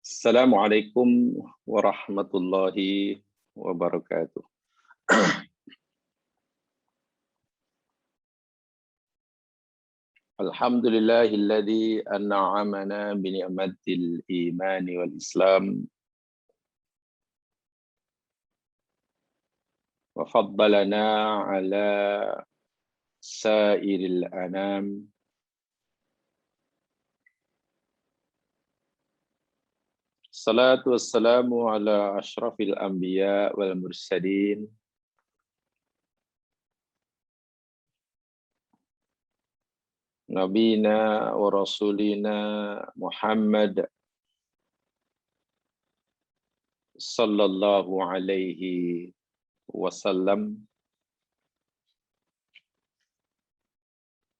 Assalamualaikum warahmatullahi wabarakatuh. Alhamdulillahilladzi an'amana bi ni'matil imani wal islam wa faddalana ala sairil anam. Salatu wassalamu ala asyrafil anbiya wal mursalin nabina wa rasulina Muhammad sallallahu alaihi wasallam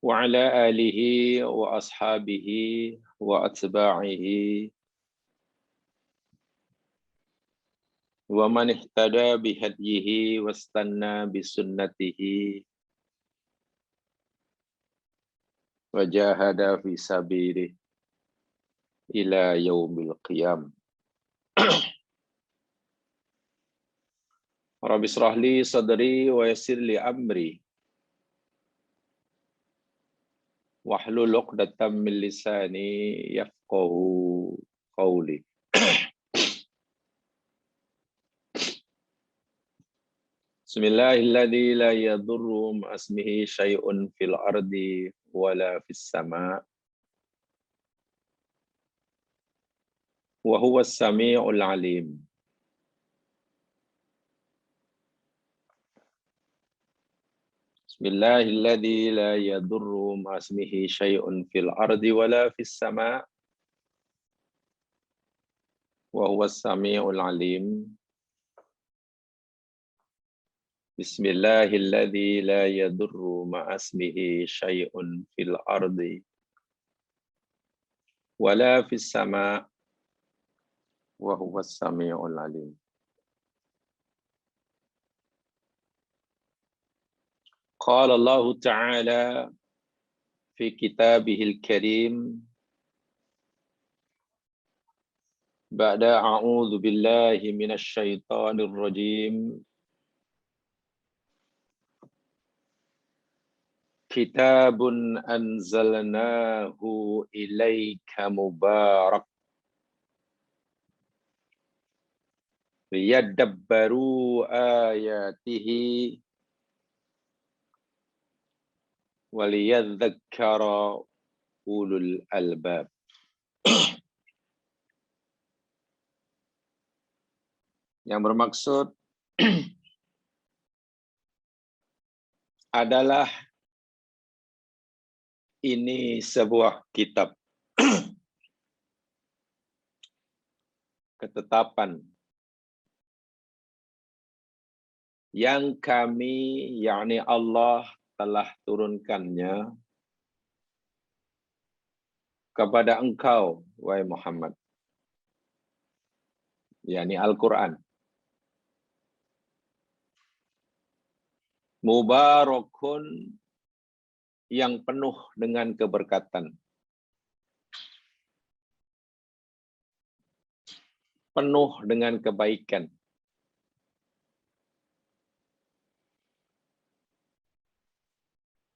wa ala alihi wa ashabihi wa atba'ihi wa man ihtada bihadyihi wastanna bisunnatihi wa jahada fi sabilihi ila yaumil qiyam. Rabbi shrah li sadri wa yassir li amri wahlul 'uqdatam min lisani yafqahu qawli. Bismillahilladzi la yadurru ma'asmihi syai'un fil ardi wala fis sama' wa huwas sami'ul 'alim. Bismillahilladzi la yadurru ma'asmihi syai'un fil ardi wala fis sama' wa huwas sami'ul 'alim. Bismillahilladzi la yadurru ma'asmihi syai'un fil ardi wala fis sama' wa huwas sami'ul 'alim. Qala Allah Ta'ala fi kitabihil karim ba'da a'udzu billahi minasy syaithanir rajim. Kitabun anzalnahu ilaika mubarak liyadabbaru ayatihi waliyadzakkara ulul albab. Yang bermaksud adalah ini sebuah kitab ketetapan yang kami, yakni Allah, telah turunkannya kepada engkau, wahai Muhammad, yakni Al-Quran. Mubarakun, yang penuh dengan keberkatan, penuh dengan kebaikan.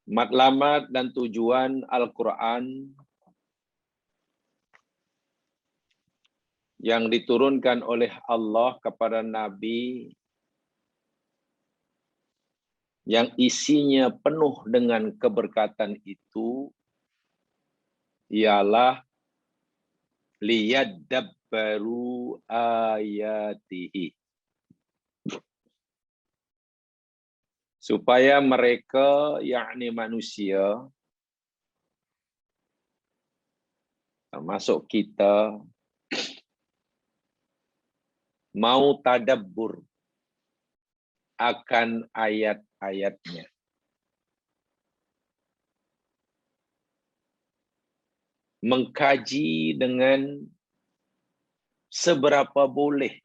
Matlamat dan tujuan Al-Quran yang diturunkan oleh Allah kepada Nabi yang isinya penuh dengan keberkatan itu ialah liyadabbaru ayatihi, supaya mereka, yakni manusia, termasuk kita, mau tadabbur akan ayat-ayatnya. Mengkaji dengan seberapa boleh,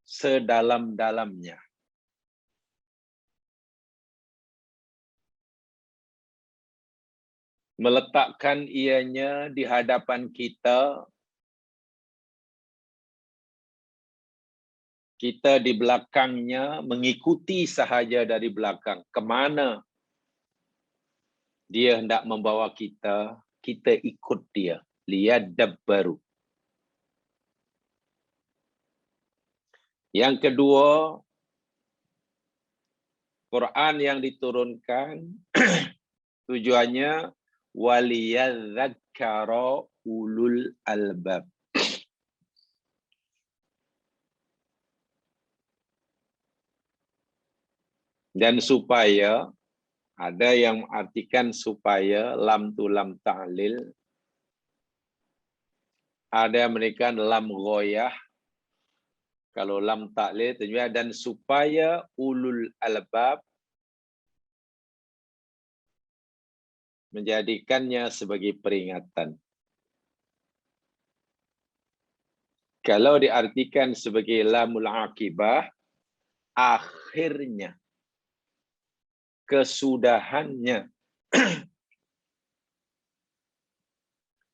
sedalam-dalamnya. meletakkan ianya di hadapan kita, kita di belakangnya mengikuti sahaja dari belakang. Kemana dia hendak membawa kita, kita ikut dia. Liyadabbaru. Yang kedua, Quran yang diturunkan tujuannya waliyadzakkara ulul albab. Dan supaya, ada yang mengartikan supaya, lam tu lam ta'lil, ada yang menartikan lam ghoyah, kalau lam ta'lil, dan supaya ulul albab menjadikannya sebagai peringatan. Kalau diartikan sebagai lamul akibah, akhirnya, kesudahannya,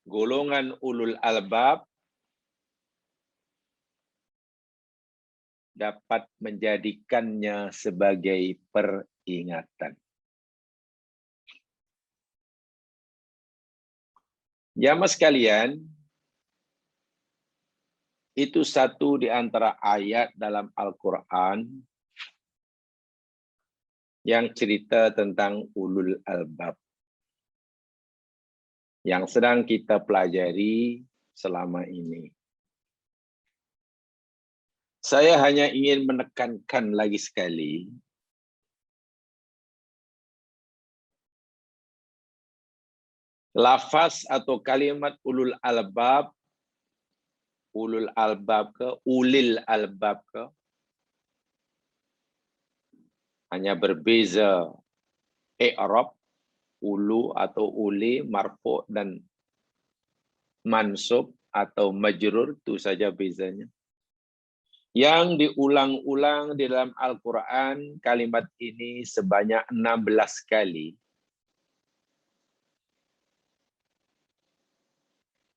golongan ulul albab dapat menjadikannya sebagai peringatan. Jamaah sekalian, itu satu di antara ayat dalam Al-Quran yang cerita tentang ulul albab yang sedang kita pelajari selama ini. Saya hanya ingin menekankan lagi sekali, lafaz atau kalimat ulul albab ke, ulil albab ke, hanya berbeza i'rab, ulu atau uli, marfu dan mansub atau majrur, itu saja bezanya. Yang diulang-ulang di dalam Al-Quran, kalimat ini sebanyak 16 kali.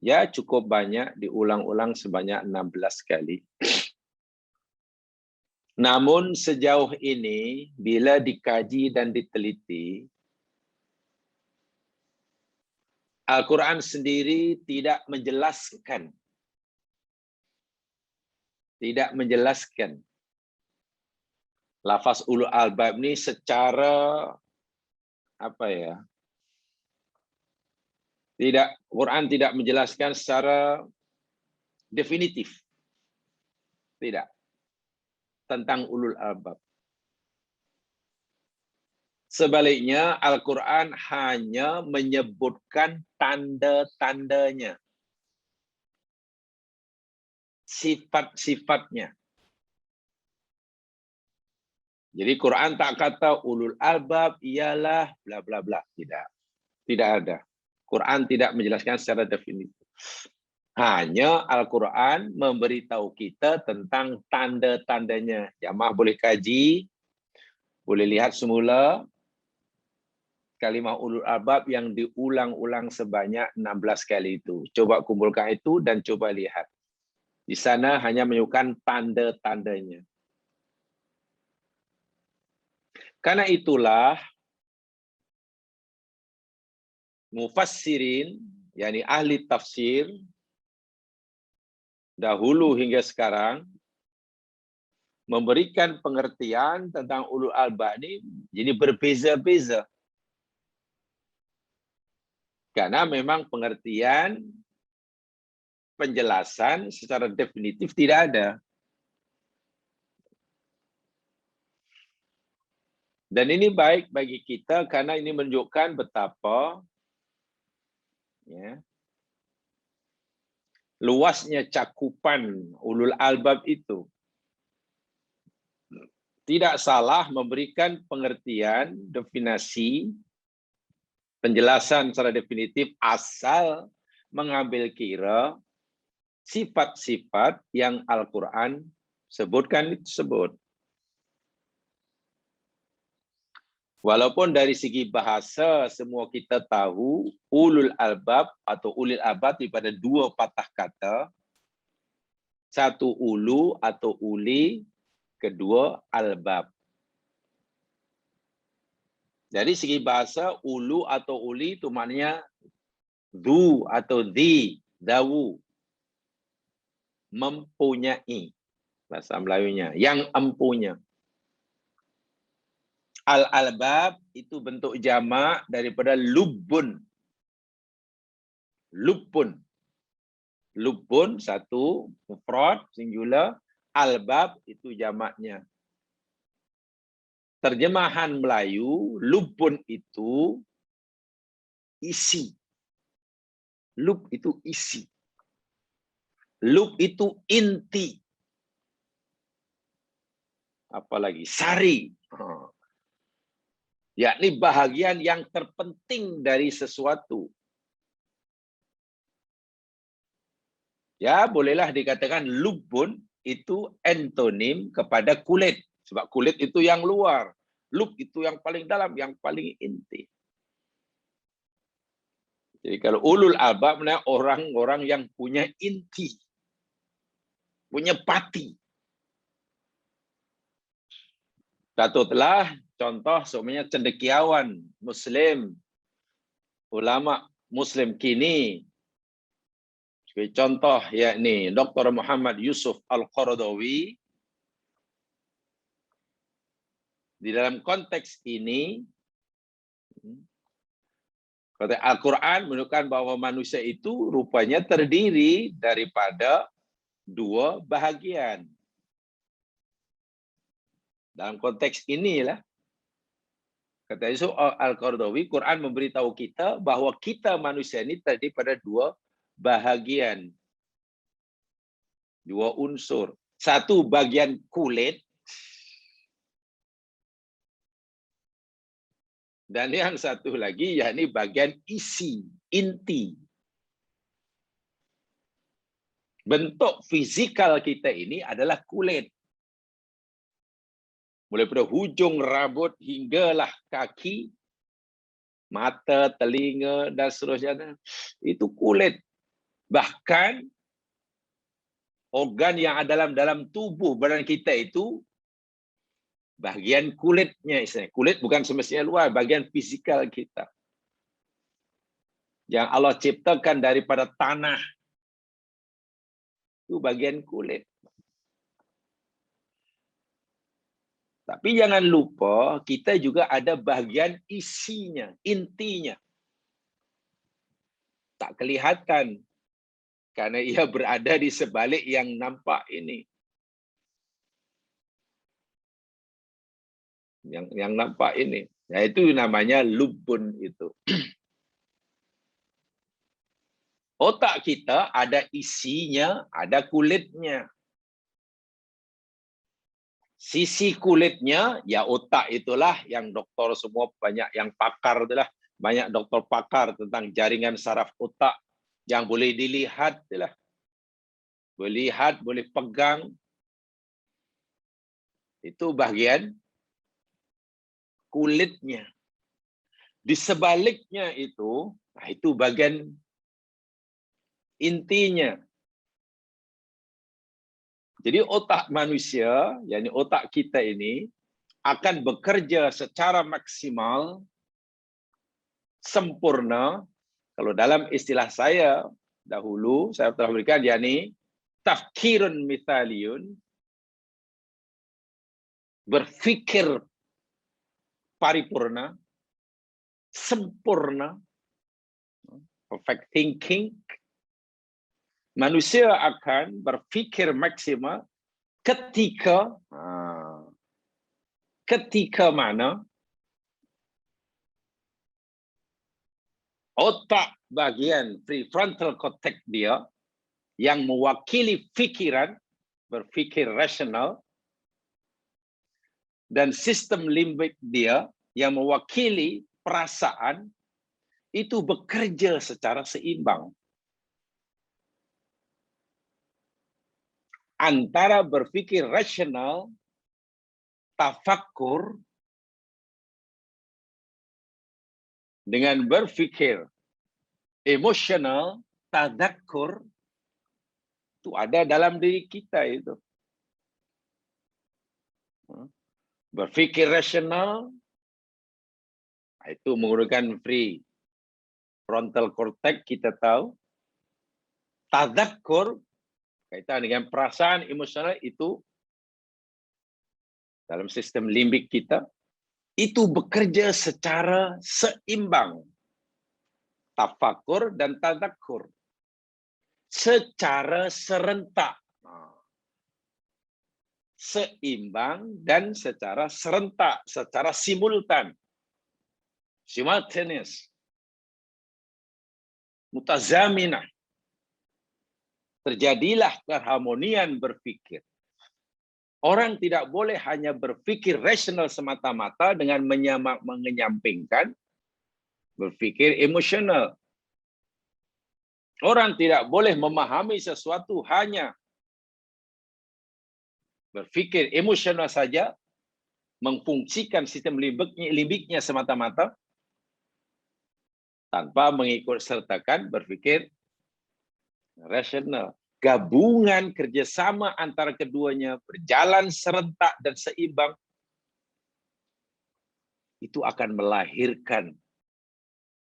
Ya, cukup banyak, diulang-ulang sebanyak 16 kali. Namun sejauh ini, bila dikaji dan diteliti, Al-Quran sendiri tidak menjelaskan lafaz ulul albab ini secara Quran tidak menjelaskan secara definitif, tidak, tentang ulul albab. Sebaliknya, Al-Quran hanya menyebutkan tanda-tandanya, sifat-sifatnya. Jadi Quran tak kata ulul albab ialah bla bla bla, tidak ada. Quran tidak menjelaskan secara definitif. Hanya Al-Quran memberitahu kita tentang tanda-tandanya. Jamaah boleh kaji, boleh lihat semula kalimah ulul albab yang diulang-ulang sebanyak 16 kali itu. Coba kumpulkan itu dan coba lihat. Di sana hanya menunjukkan tanda-tandanya. Karena itulah mufassirin, yakni ahli tafsir, dahulu hingga sekarang, memberikan pengertian tentang ulul albab ini jadi berbeza-beza. Karena memang pengertian, penjelasan secara definitif tidak ada. Dan ini baik bagi kita karena ini menunjukkan betapa luasnya cakupan ulul albab itu. Tidak salah memberikan pengertian, definisi, penjelasan secara definitif asal mengambil kira sifat-sifat yang Al-Quran sebutkan itu sebut. Walaupun dari segi bahasa semua kita tahu ulul albab atau ulil albab daripada dua patah kata. Satu ulu atau uli, kedua albab. Dari segi bahasa ulu atau uli itu maknanya du atau di, dawu, mempunyai. Bahasa Melayunya, yang empunya. Al-albab itu bentuk jamak daripada lubbun. Lubbun. Lubbun satu, mufrad, singular. Albab itu jamaknya. Terjemahan Melayu, lubbun itu isi. Lub itu isi. Lub itu inti. Apalagi sari. Yakni bahagian yang terpenting dari sesuatu. Ya, bolehlah dikatakan lubbun itu antonim kepada kulit. Sebab kulit itu yang luar. Lub itu yang paling dalam, yang paling inti. Jadi kalau ulul albab, orang-orang yang punya inti. Punya pati. Datutlah contoh semuanya cendekiawan Muslim, ulama Muslim kini. Sebagai contoh yakni Dr. Muhammad Yusuf Al-Qaradawi. Di dalam konteks ini, kata Al-Quran menunjukkan bahwa manusia itu rupanya terdiri daripada dua bahagian. Dalam konteks inilah, kata Yusuf Al-Qaradawi, Quran memberitahu kita bahwa kita manusia ini terdiri pada dua bahagian. Dua unsur. Satu bagian kulit, dan yang satu lagi yakni bagian isi, inti. Bentuk fizikal kita ini adalah kulit. Mulai pada hujung rambut hinggalah kaki, mata, telinga, dan seterusnya. Itu kulit. Bahkan organ yang ada dalam tubuh badan kita itu bagian kulitnya. Kulit bukan semestinya luar, bagian fisikal kita. Yang Allah ciptakan daripada tanah. Itu bagian kulit. Tapi jangan lupa, kita juga ada bagian isinya, intinya. Tak kelihatan, karena ia berada di sebalik yang nampak ini. Yang nampak ini. Yaitu namanya lubbun itu. Otak kita ada isinya, ada kulitnya. Sisi kulitnya, ya otak itulah yang doktor semua banyak yang pakar itulah. Banyak doktor pakar tentang jaringan saraf otak yang boleh dilihat itulah. Boleh lihat, boleh pegang. Itu bagian kulitnya. Di sebaliknya itu bagian intinya. Jadi otak manusia, yakni otak kita ini, akan bekerja secara maksimal, sempurna. Kalau dalam istilah saya, dahulu saya telah berikan, yakni tafkirun mithaliyun, berfikir paripurna, sempurna, perfect thinking. Manusia akan berfikir maksimal ketika mana otak bagian prefrontal cortex dia yang mewakili pikiran, berfikir rasional, dan sistem limbik dia yang mewakili perasaan itu bekerja secara seimbang. Antara berpikir rasional, tafakkur, dengan berfikir emosional, tadakkur, itu ada dalam diri kita itu. Berfikir rasional, itu menggunakan free frontal cortex, kita tahu. Tadakkur, kaitan dengan perasaan emosional, itu dalam sistem limbik kita, itu bekerja secara seimbang. Tafakur dan tadakkur. Secara serentak. Seimbang dan secara serentak, secara simultan. Simultaneous. Mutazaminah. Terjadilah keharmonian berfikir. Orang tidak boleh hanya berfikir rasional semata-mata dengan menyampingkan berfikir emosional. Orang tidak boleh memahami sesuatu hanya berfikir emosional saja, memfungsikan sistem limbiknya semata-mata, tanpa mengikut sertakan berfikir rasional. Gabungan kerjasama antara keduanya berjalan serentak dan seimbang, itu akan melahirkan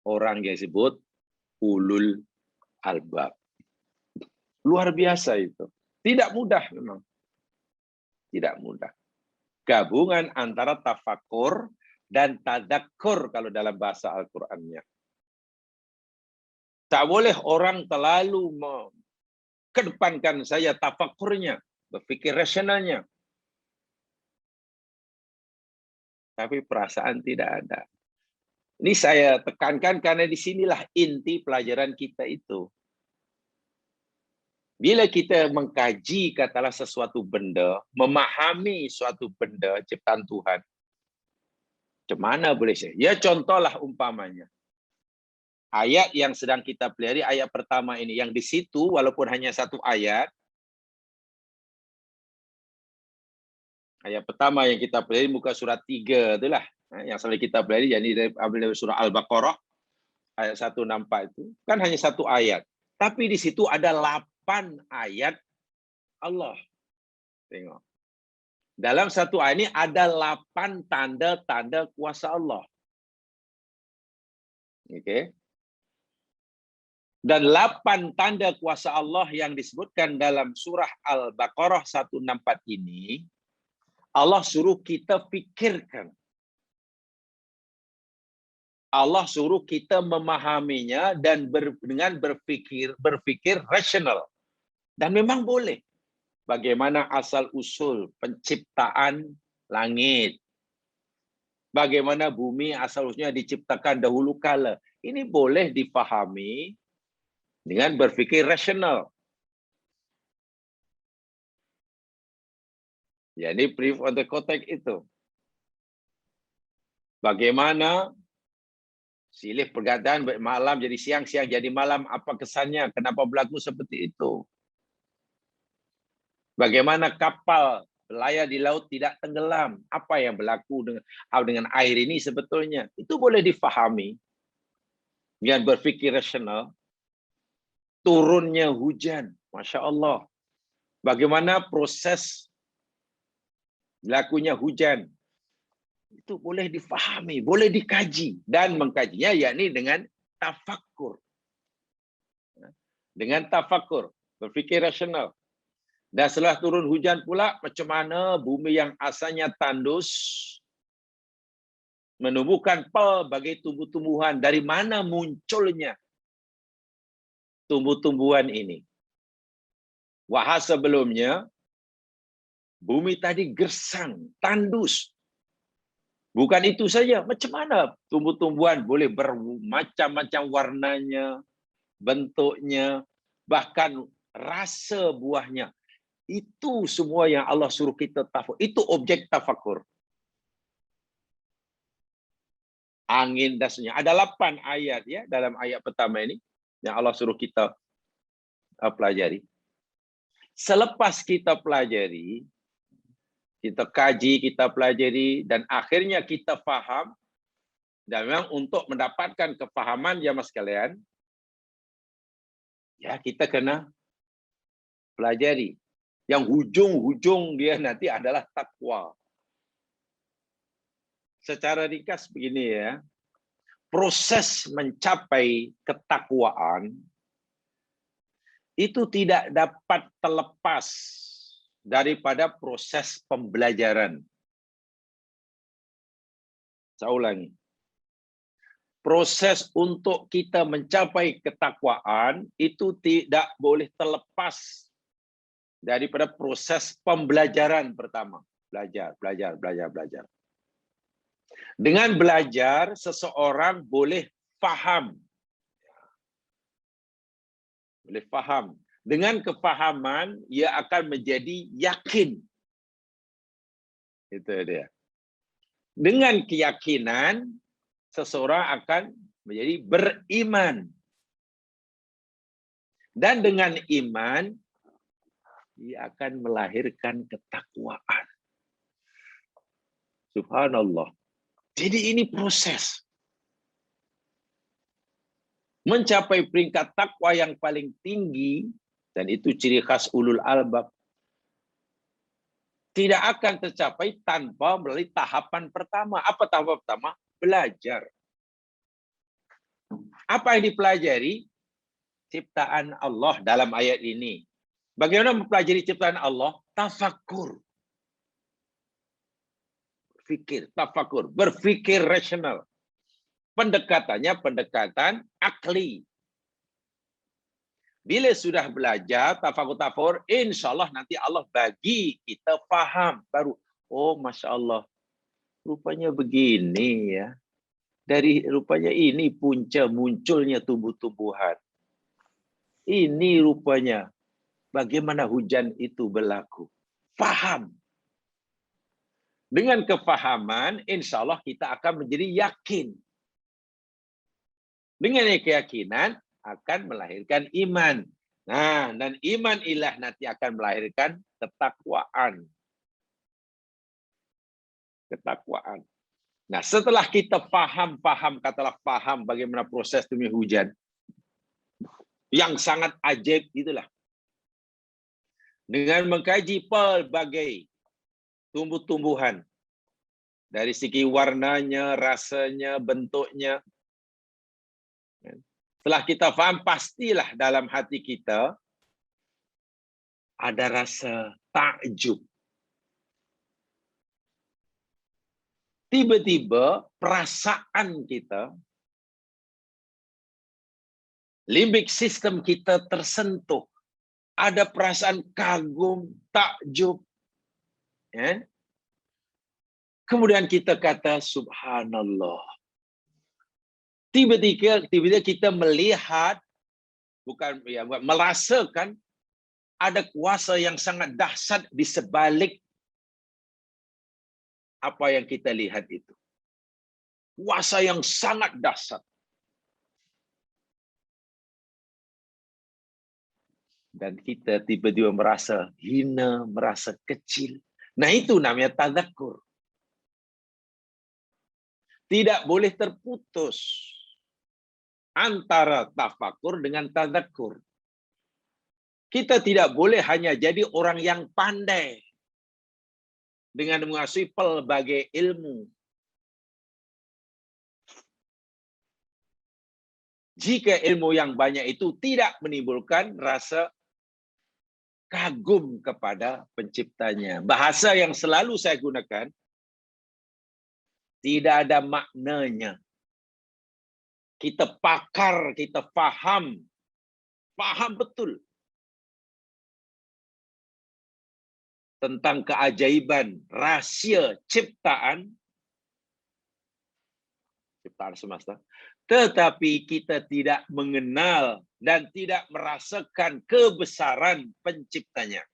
orang yang disebut ulul albab. Luar biasa itu. Tidak mudah memang. Tidak mudah. Gabungan antara tafakur dan tadakkur kalau dalam bahasa Al-Qur'annya. Tak boleh orang terlalu kedepankan saya tafakurnya, berfikir rasionalnya. Tapi perasaan tidak ada. Ini saya tekankan karena disinilah inti pelajaran kita itu. Bila kita mengkaji katalah sesuatu benda, memahami suatu benda ciptaan Tuhan, macam mana boleh saya? Ya contohlah umpamanya. Ayat yang sedang kita pelajari, ayat pertama ini, yang di situ walaupun hanya satu ayat, ayat pertama yang kita pelajari muka surat 3 itulah, yang selalu kita pelajari, jadi dari surah Al-Baqarah, ayat 164 itu, kan hanya satu ayat. Tapi di situ ada 8 ayat Allah. Tengok. Dalam satu ayat ini ada 8 tanda-tanda kuasa Allah. Oke. Dan 8 tanda kuasa Allah yang disebutkan dalam surah Al-Baqarah 164 ini, Allah suruh kita fikirkan. Allah suruh kita memahaminya dan dengan berpikir rasional. Dan memang boleh. Bagaimana asal-usul penciptaan langit. Bagaimana bumi asal-usulnya diciptakan dahulu kala. Ini boleh dipahami dengan berpikir rasional. Jadi brief on the cortex itu. Bagaimana silih pergantian malam jadi siang, siang jadi malam, apa kesannya? Kenapa berlaku seperti itu? Bagaimana kapal berlayar di laut tidak tenggelam? Apa yang berlaku dengan air ini sebetulnya? Itu boleh difahami dengan berpikir rasional. Turunnya hujan, Masya Allah. Bagaimana proses berlakunya hujan? Itu boleh difahami, boleh dikaji. Dan mengkajinya yakni dengan tafakur. Dengan tafakur, berpikir rasional. Dan setelah turun hujan pula, macam mana bumi yang asalnya tandus menumbuhkan pelbagai tumbuh-tumbuhan. Dari mana munculnya tumbuh-tumbuhan ini? Wahai sebelumnya, bumi tadi gersang, tandus. Bukan itu saja, macam mana tumbuh-tumbuhan boleh bermacam-macam warnanya, bentuknya, bahkan rasa buahnya. Itu semua yang Allah suruh kita tafakur. Itu objek tafakur. Angin dan senyap. Ada 8 ayat ya dalam ayat pertama ini yang Allah suruh kita pelajari. Selepas kita pelajari, kita kaji, kita pelajari, dan akhirnya kita faham, Dan memang untuk mendapatkan kefahaman jamaah sekalian, ya kita kena pelajari. Yang hujung-hujung dia nanti adalah takwa. Secara ringkas begini ya, proses mencapai ketakwaan itu tidak dapat terlepas daripada proses pembelajaran. Saya ulangi. Proses untuk kita mencapai ketakwaan itu tidak boleh terlepas daripada proses pembelajaran pertama. Belajar. Dengan belajar, seseorang boleh faham. Boleh faham. Dengan kefahaman, ia akan menjadi yakin. Itu dia. Dengan keyakinan, seseorang akan menjadi beriman. Dan dengan iman, dia akan melahirkan ketakwaan. Subhanallah. Jadi ini proses. Mencapai peringkat takwa yang paling tinggi, dan itu ciri khas ulul albab, tidak akan tercapai tanpa melalui tahapan pertama. Apa tahapan pertama? Belajar. Apa yang dipelajari? Ciptaan Allah dalam ayat ini. Bagaimana mempelajari ciptaan Allah? Tafakkur. Berpikir rasional. Pendekatannya pendekatan akli. Bila sudah belajar tafakur, insya Allah nanti Allah bagi kita faham. Baru, oh Masya Allah, rupanya begini ya. Dari rupanya ini punca munculnya tumbuh-tumbuhan. Ini rupanya bagaimana hujan itu berlaku. Faham. Dengan kefahaman, insya Allah kita akan menjadi yakin. Dengan keyakinan akan melahirkan iman. Nah, dan iman ilah nanti akan melahirkan ketakwaan. Ketakwaan. Nah, setelah kita katalah paham bagaimana proses demi hujan, yang sangat ajaib itulah. Dengan mengkaji pelbagai tumbuh-tumbuhan, dari segi warnanya, rasanya, bentuknya. Setelah kita paham, pastilah dalam hati kita ada rasa takjub. Tiba-tiba perasaan kita, limbik sistem kita tersentuh. Ada perasaan kagum, takjub. Ya? Kemudian kita kata subhanallah. Tiba-tiba kita melihat, bukan ya, merasakan ada kuasa yang sangat dahsyat di sebalik apa yang kita lihat itu. Kuasa yang sangat dahsyat. Dan kita tiba-tiba merasa hina, merasa kecil. Nah itu namanya tadzakur. Tidak boleh terputus antara tafakur dengan tadzakur. Kita tidak boleh hanya jadi orang yang pandai dengan menguasai pelbagai ilmu. Jika ilmu yang banyak itu tidak menimbulkan rasa kagum kepada penciptanya. Bahasa yang selalu saya gunakan, tidak ada maknanya. Kita pakar, kita paham betul tentang keajaiban, rahasia ciptaan semesta. Tetapi kita tidak mengenal dan tidak merasakan kebesaran penciptanya.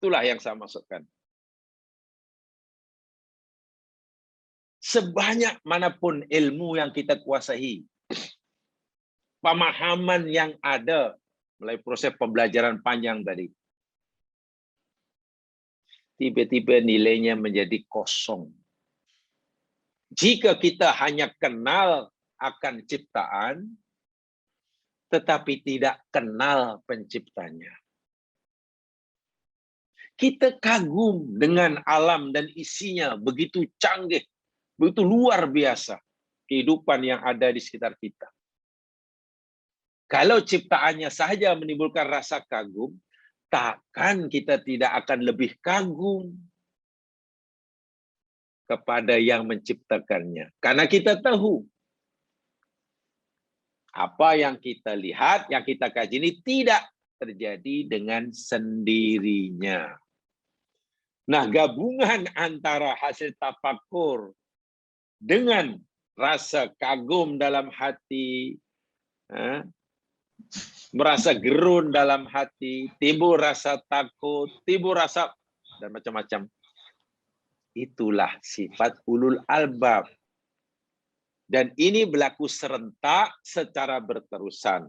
Itulah yang saya maksudkan. Sebanyak manapun ilmu yang kita kuasai, pemahaman yang ada melalui proses pembelajaran panjang tadi, tiba-tiba nilainya menjadi kosong. Jika kita hanya kenal akan ciptaan, tetapi tidak kenal penciptanya. Kita kagum dengan alam dan isinya, begitu canggih, begitu luar biasa kehidupan yang ada di sekitar kita. Kalau ciptaannya saja menimbulkan rasa kagum, takkan kita tidak akan lebih kagum kepada yang menciptakannya. Karena kita tahu apa yang kita lihat, yang kita kaji ini tidak terjadi dengan sendirinya. Nah, gabungan antara hasil tafakur dengan rasa kagum dalam hati, merasa gerun dalam hati, timbul rasa takut, timbul rasa dan macam-macam. Itulah sifat ulul albab. Dan ini berlaku serentak secara berterusan.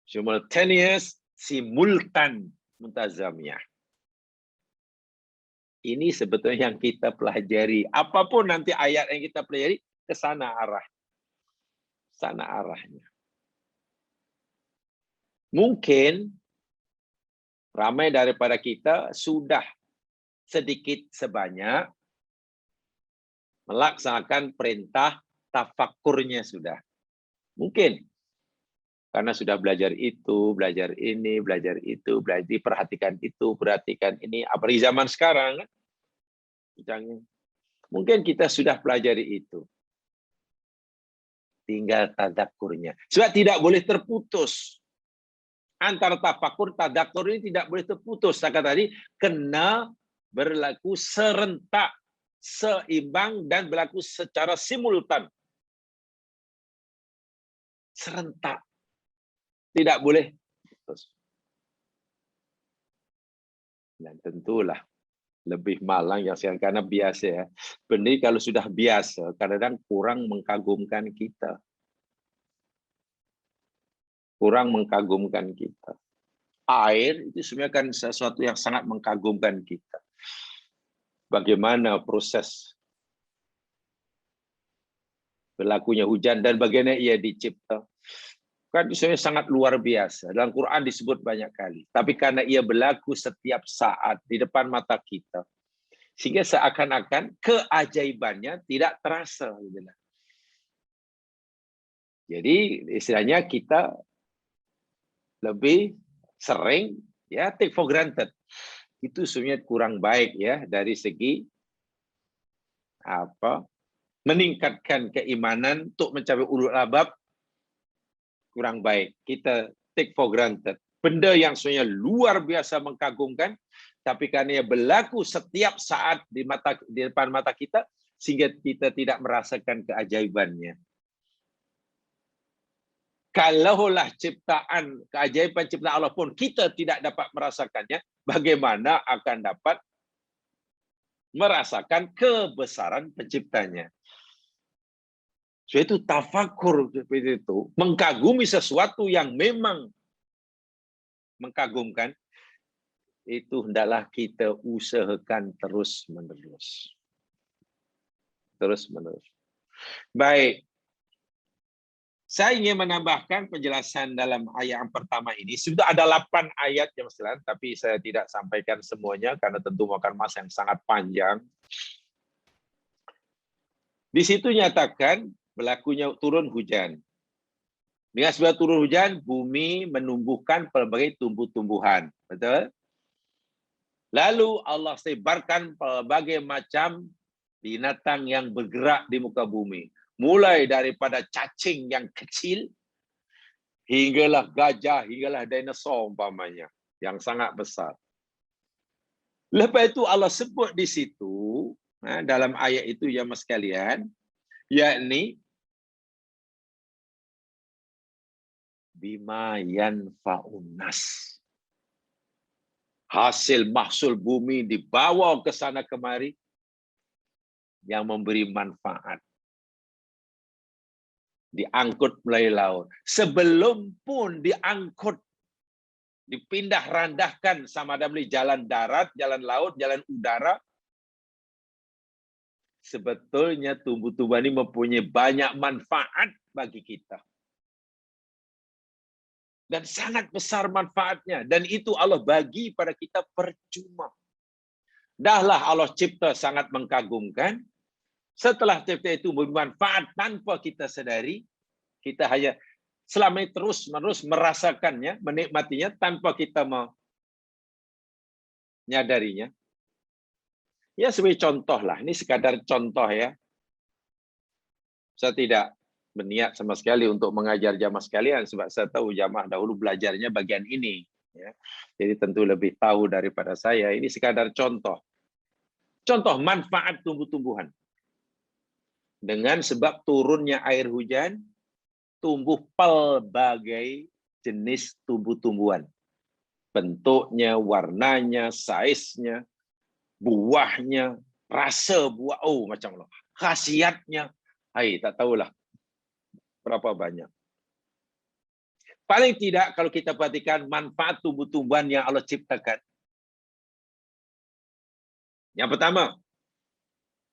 Simultaneous, simultan, muntazamiyah. Ini sebetulnya yang kita pelajari. Apapun nanti ayat yang kita pelajari, ke sana arah. Sana arahnya. Mungkin ramai daripada kita sudah sedikit sebanyak melaksanakan perintah tafakurnya sudah. Mungkin. Karena sudah belajar itu, belajar ini, belajar itu, belajar perhatikan itu, perhatikan ini. Apalagi zaman sekarang, mungkin kita sudah pelajari itu. Tinggal tadakurnya. Sebab tidak boleh terputus. Antara tafakur, tadakur ini tidak boleh terputus. Saya kata tadi, kena berlaku serentak, seimbang, dan berlaku secara simultan. Serentak. Tidak boleh. Dan tentulah lebih malang yang sekarang karena biasa ya. Benih kalau sudah biasa, kadang-kadang kurang mengagumkan kita. Kurang mengagumkan kita. Air itu sebenarnya kan sesuatu yang sangat mengagumkan kita. Bagaimana proses berlakunya hujan dan bagaimana ia dicipta. Kan itu sangat luar biasa. Dalam Quran disebut banyak kali. Tapi karena ia berlaku setiap saat di depan mata kita, sehingga seakan-akan keajaibannya tidak terasa. Jadi istilahnya kita lebih sering ya take for granted. Itu sebenarnya kurang baik ya dari segi meningkatkan keimanan untuk mencapai ulul albab. Kurang baik. Kita take for granted. Benda yang sebenarnya luar biasa mengagumkan, tapi karena ia berlaku setiap saat di depan mata kita, sehingga kita tidak merasakan keajaibannya. Kalaulah ciptaan, keajaiban ciptaan Allah pun kita tidak dapat merasakannya, bagaimana akan dapat merasakan kebesaran penciptanya? So, itu tafakur seperti itu, mengagumi sesuatu yang memang mengagumkan, itu hendaklah kita usahakan terus-menerus. Terus-menerus. Baik. Saya ingin menambahkan penjelasan dalam ayat yang pertama ini. Sudah ada 8 ayat yang sekalian, tapi saya tidak sampaikan semuanya karena tentu makan masa yang sangat panjang. Di situ nyatakan berlakunya turun hujan. Dengan sebab turun hujan, bumi menumbuhkan pelbagai tumbuh-tumbuhan. Betul? Lalu Allah sebarkan pelbagai macam binatang yang bergerak di muka bumi. Mulai daripada cacing yang kecil, hinggalah gajah, hinggalah dinosaur umpamanya, yang sangat besar. Lepas itu Allah sebut di situ, dalam ayat itu ya mas sekalian, yakni bima yanfa'un nas. Hasil mahsul bumi dibawa ke sana kemari yang memberi manfaat. Diangkut melalui laut. Sebelum pun diangkut, dipindah randahkan sama ada melalui jalan darat, jalan laut, jalan udara, sebetulnya tumbuh-tumbuhan ini mempunyai banyak manfaat bagi kita. Dan sangat besar manfaatnya. Dan itu Allah bagi pada kita percuma. Dahlah Allah cipta sangat mengkagumkan. Setelah cipta itu bermanfaat tanpa kita sadari, kita hanya selama ini terus-menerus merasakannya, menikmatinya tanpa kita menyadarinya. Ya sebagai contoh lah, ini sekadar contoh ya. Saya tidak berniat sama sekali untuk mengajar jamaah sekalian, sebab saya tahu jamaah dahulu belajarnya bagian ini. Ya. Jadi tentu lebih tahu daripada saya. Ini sekadar contoh. Contoh manfaat tumbuh-tumbuhan. Dengan sebab turunnya air hujan, tumbuh pelbagai jenis tumbuh-tumbuhan. Bentuknya, warnanya, saiznya, buahnya, rasa buah, oh macam mana, khasiatnya, tak tahulah berapa banyak. Paling tidak kalau kita perhatikan manfaat tumbuh-tumbuhan yang Allah ciptakan. Yang pertama,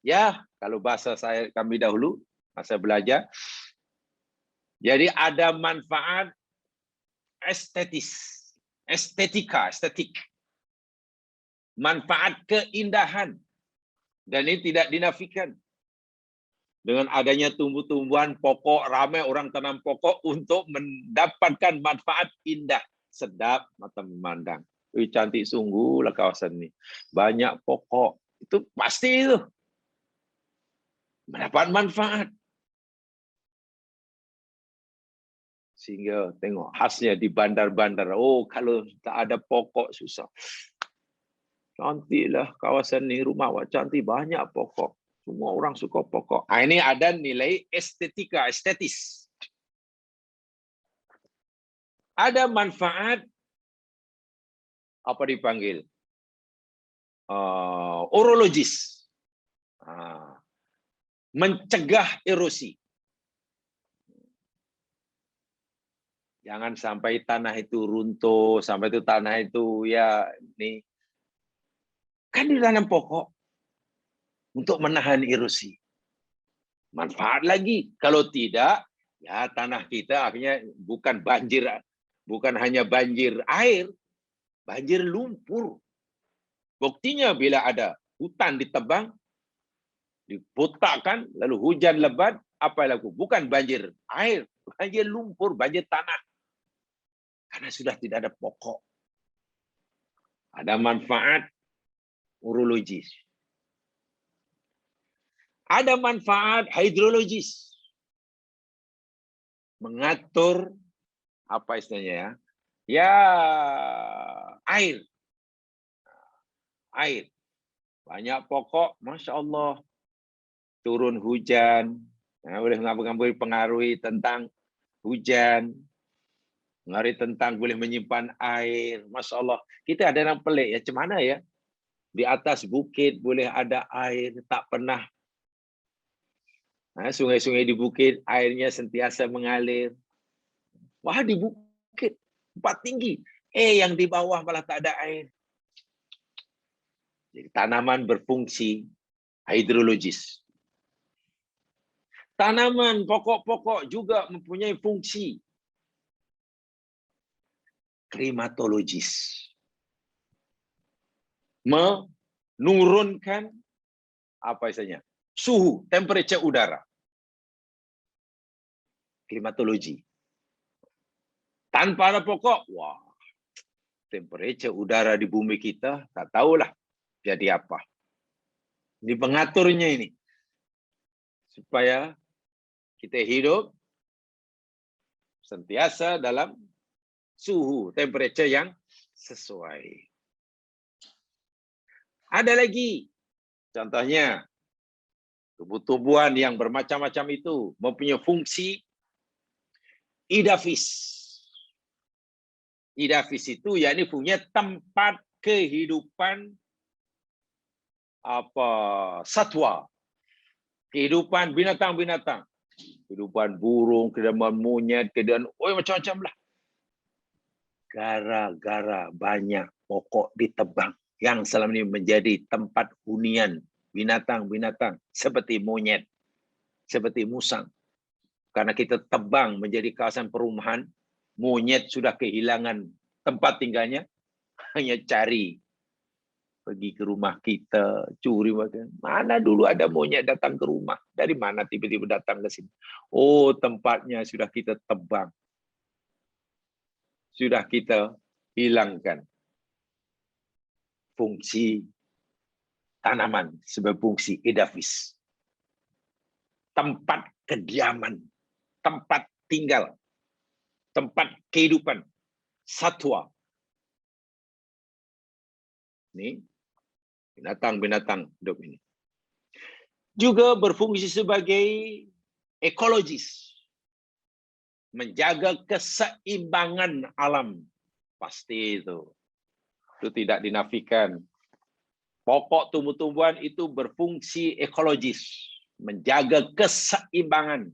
ya kalau bahasa kami dahulu, masa belajar, jadi ada manfaat estetik. Manfaat keindahan. Dan ini tidak dinafikan. Dengan adanya tumbuh-tumbuhan pokok, ramai orang tanam pokok untuk mendapatkan manfaat indah. Sedap mata memandang. Cantik sungguh lah kawasan ini. Banyak pokok. Itu pasti itu. Mendapat manfaat. Sehingga tengok khasnya di bandar-bandar. Oh, kalau tak ada pokok susah. Cantiklah kawasan ni, rumah awak cantik, banyak pokok. Semua orang suka pokok. Ini ada nilai estetis. Ada manfaat, apa dipanggil? Orologis. Mencegah erosi. Jangan sampai tanah itu runtuh, sampai itu tanah itu ya nih. Kan ditanam pokok untuk menahan erosi. Manfaat lagi. Kalau tidak, ya tanah kita akhirnya bukan banjir, bukan hanya banjir air, banjir lumpur. Buktinya bila ada hutan ditebang, dibotakkan, lalu hujan lebat, apa yang laku? Bukan banjir air, banjir lumpur, banjir tanah. Karena sudah tidak ada pokok. Ada manfaat urologis. Ada manfaat hidrologis. Mengatur, apa istilahnya ya? Ya, air. Air. Banyak pokok, Masya Allah. Turun hujan. Boleh mempengaruhi tentang hujan. Mengaruhi tentang boleh menyimpan air. Masya Allah. Kita ada yang pelik ya. Macam mana ya? Di atas bukit boleh ada air, tak pernah. Sungai-sungai di bukit, airnya sentiasa mengalir. Wah, di bukit, tempat tinggi. Yang di bawah malah tak ada air. Jadi, tanaman berfungsi hidrologis. Tanaman, pokok-pokok juga mempunyai fungsi klimatologis. Menurunkan apa istilahnya? Suhu, temperature udara. Klimatologi. Tanpa ada pokok, wah, temperature udara di bumi kita tak tahulah jadi apa. Ini pengaturnya ini. Supaya kita hidup sentiasa dalam suhu, temperature yang sesuai. Ada lagi, contohnya, tumbuh-tumbuhan yang bermacam-macam itu mempunyai fungsi idafis. Idafis itu yakni punya tempat kehidupan satwa, kehidupan binatang-binatang, kehidupan burung, kehidupan monyet, kehidupan macam-macam lah. Gara-gara banyak pokok ditebang yang selama ini menjadi tempat hunian binatang-binatang seperti monyet, seperti musang. Karena kita tebang menjadi kawasan perumahan, monyet sudah kehilangan tempat tinggalnya, hanya cari pergi ke rumah kita, curi makan. Mana dulu ada monyet datang ke rumah? Dari mana tiba-tiba datang ke sini? Oh, tempatnya sudah kita tebang. Sudah kita hilangkan fungsi tanaman sebagai fungsi edafis. Tempat kediaman, tempat tinggal, tempat kehidupan satwa. Ini binatang-binatang hidup ini. Juga berfungsi sebagai ekologis. Menjaga keseimbangan alam. Pasti itu. Itu tidak dinafikan. Pokok tumbuh-tumbuhan itu berfungsi ekologis. Menjaga keseimbangan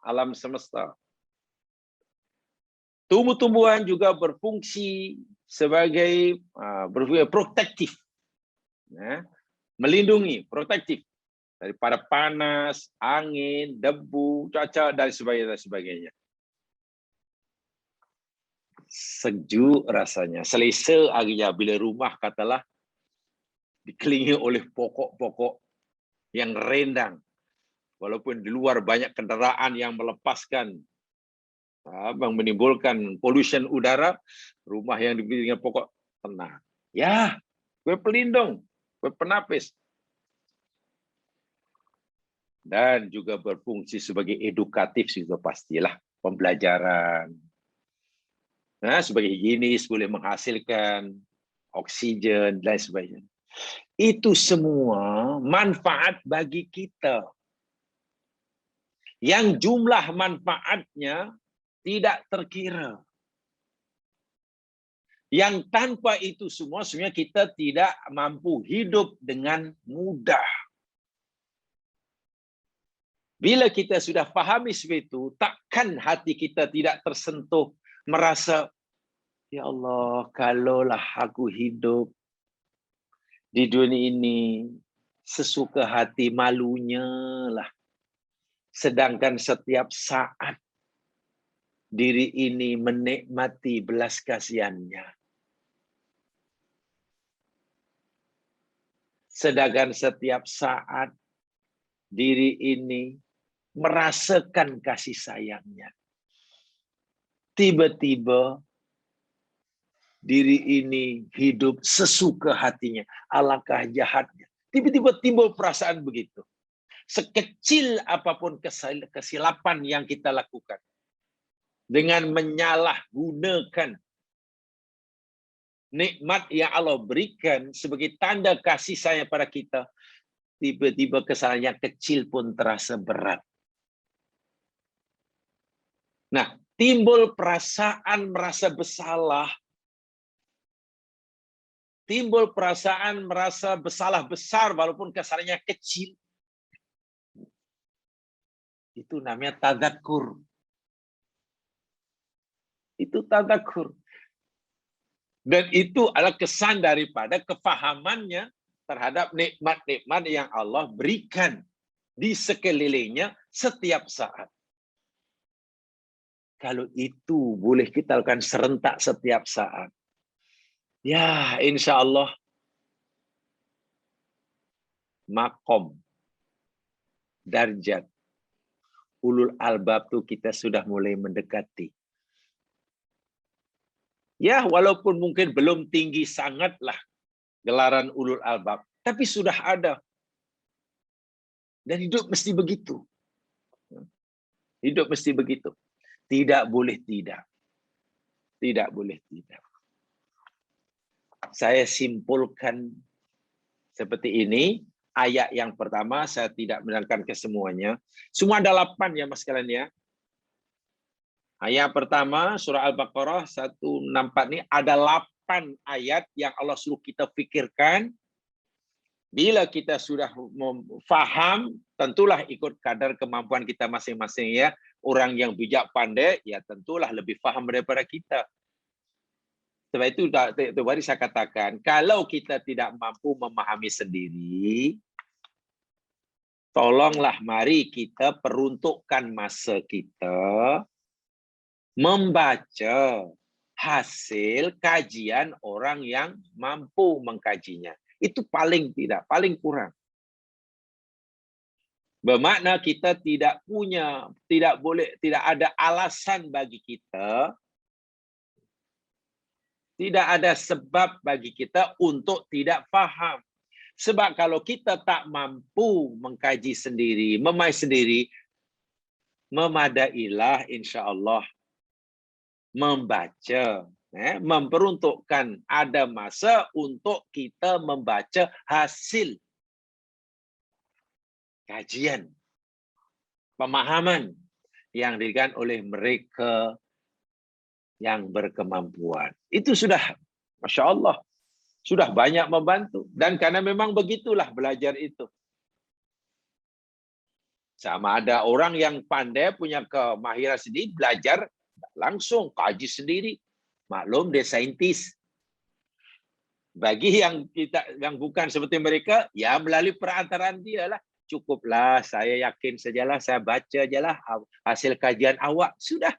alam semesta. Tumbuh-tumbuhan juga berfungsi sebagai protektif, melindungi, protektif daripada panas, angin, debu, cuaca dan sebagainya. Sejuk rasanya, selesa akhirnya bila rumah katalah dikelilingi oleh pokok-pokok yang rindang, walaupun di luar banyak kendaraan yang melepaskan, menimbulkan pollution udara, rumah yang diberi dengan pokok tenang. Ya, gue pelindung, gue penapis. Dan juga berfungsi sebagai edukatif juga pastilah, pembelajaran. Nah, sebagai higienis boleh menghasilkan oksigen dan sebagainya. Itu semua manfaat bagi kita. Yang jumlah manfaatnya tidak terkira. Yang tanpa itu semua sebenarnya kita tidak mampu hidup dengan mudah. Bila kita sudah pahami seperti itu, takkan hati kita tidak tersentuh merasa, ya Allah, kalaulah aku hidup di dunia ini sesuka hati, malunya lah. Sedangkan setiap saat diri ini menikmati belas kasihannya. Sedangkan setiap saat diri ini merasakan kasih sayangnya. Tiba-tiba diri ini hidup sesuka hatinya. Alangkah jahatnya. Tiba-tiba timbul perasaan begitu. Sekecil apapun kesilapan yang kita lakukan. Dengan menyalahgunakan nikmat yang Allah berikan sebagai tanda kasih sayang pada kita, tiba-tiba kesalahan yang kecil pun terasa berat. Nah, timbul perasaan merasa bersalah, timbul perasaan merasa bersalah besar walaupun kesalahannya kecil. Itu namanya tadzakur. Itu tadzakur. Dan itu adalah kesan daripada kefahamannya terhadap nikmat-nikmat yang Allah berikan di sekelilingnya setiap saat. Kalau itu boleh kita lakukan serentak setiap saat. Ya, insya Allah makom, darjat, ulul albab itu kita sudah mulai mendekati. Ya, walaupun mungkin belum tinggi sangatlah gelaran ulul albab, tapi sudah ada. Dan hidup mesti begitu. Hidup mesti begitu. Tidak boleh tidak. Tidak boleh tidak. Saya simpulkan seperti ini. Ayat yang pertama, saya tidak menerangkan ke semuanya. Semua ada 8 ya mas kalian ya. Ayat pertama, surah Al-Baqarah 164 ini ada 8 ayat yang Allah suruh kita pikirkan. Bila kita sudah faham, tentulah ikut kadar kemampuan kita masing-masing ya. Orang yang bijak pandai, ya tentulah lebih faham daripada kita. Sebab itu tadi saya katakan, kalau kita tidak mampu memahami sendiri, Tolonglah mari kita peruntukkan masa kita membaca hasil kajian orang yang mampu mengkajinya. Itu paling paling kurang. Bermakna kita tidak ada alasan bagi kita, tidak ada sebab bagi kita untuk tidak faham. Sebab kalau kita tak mampu mengkaji sendiri, memahami sendiri, memadailah insya-Allah membaca, memperuntukkan ada masa untuk kita membaca hasil kajian, pemahaman yang diberikan oleh mereka yang berkemampuan. Itu sudah, Masya Allah, sudah banyak membantu. Dan karena memang begitulah belajar itu. Sama ada orang yang pandai, punya kemahiran sendiri, belajar langsung, kaji sendiri. Maklum, dia saintis. Bagi yang bukan seperti mereka, ya melalui perantaraan dia lah. Cukuplah, saya yakin sajalah, saya baca ajalah hasil kajian awak. Sudah.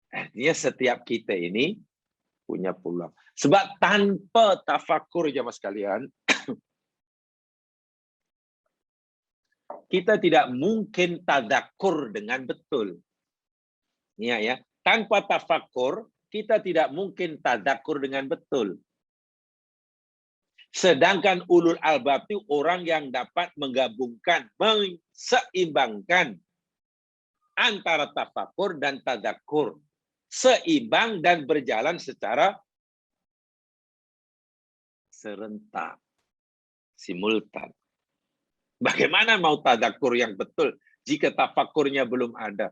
Artinya setiap kita ini punya peluang. Sebab tanpa tafakur, jemaah sekalian, kita tidak mungkin tadakur dengan betul. Ya, tanpa tafakur, kita tidak mungkin tadakur dengan betul. Sedangkan ulul albab itu orang yang dapat menggabungkan, menseimbangkan antara tafakur dan tadakur. Seimbang dan berjalan secara serentak, simultan. Bagaimana mau tadakur yang betul jika tafakurnya belum ada?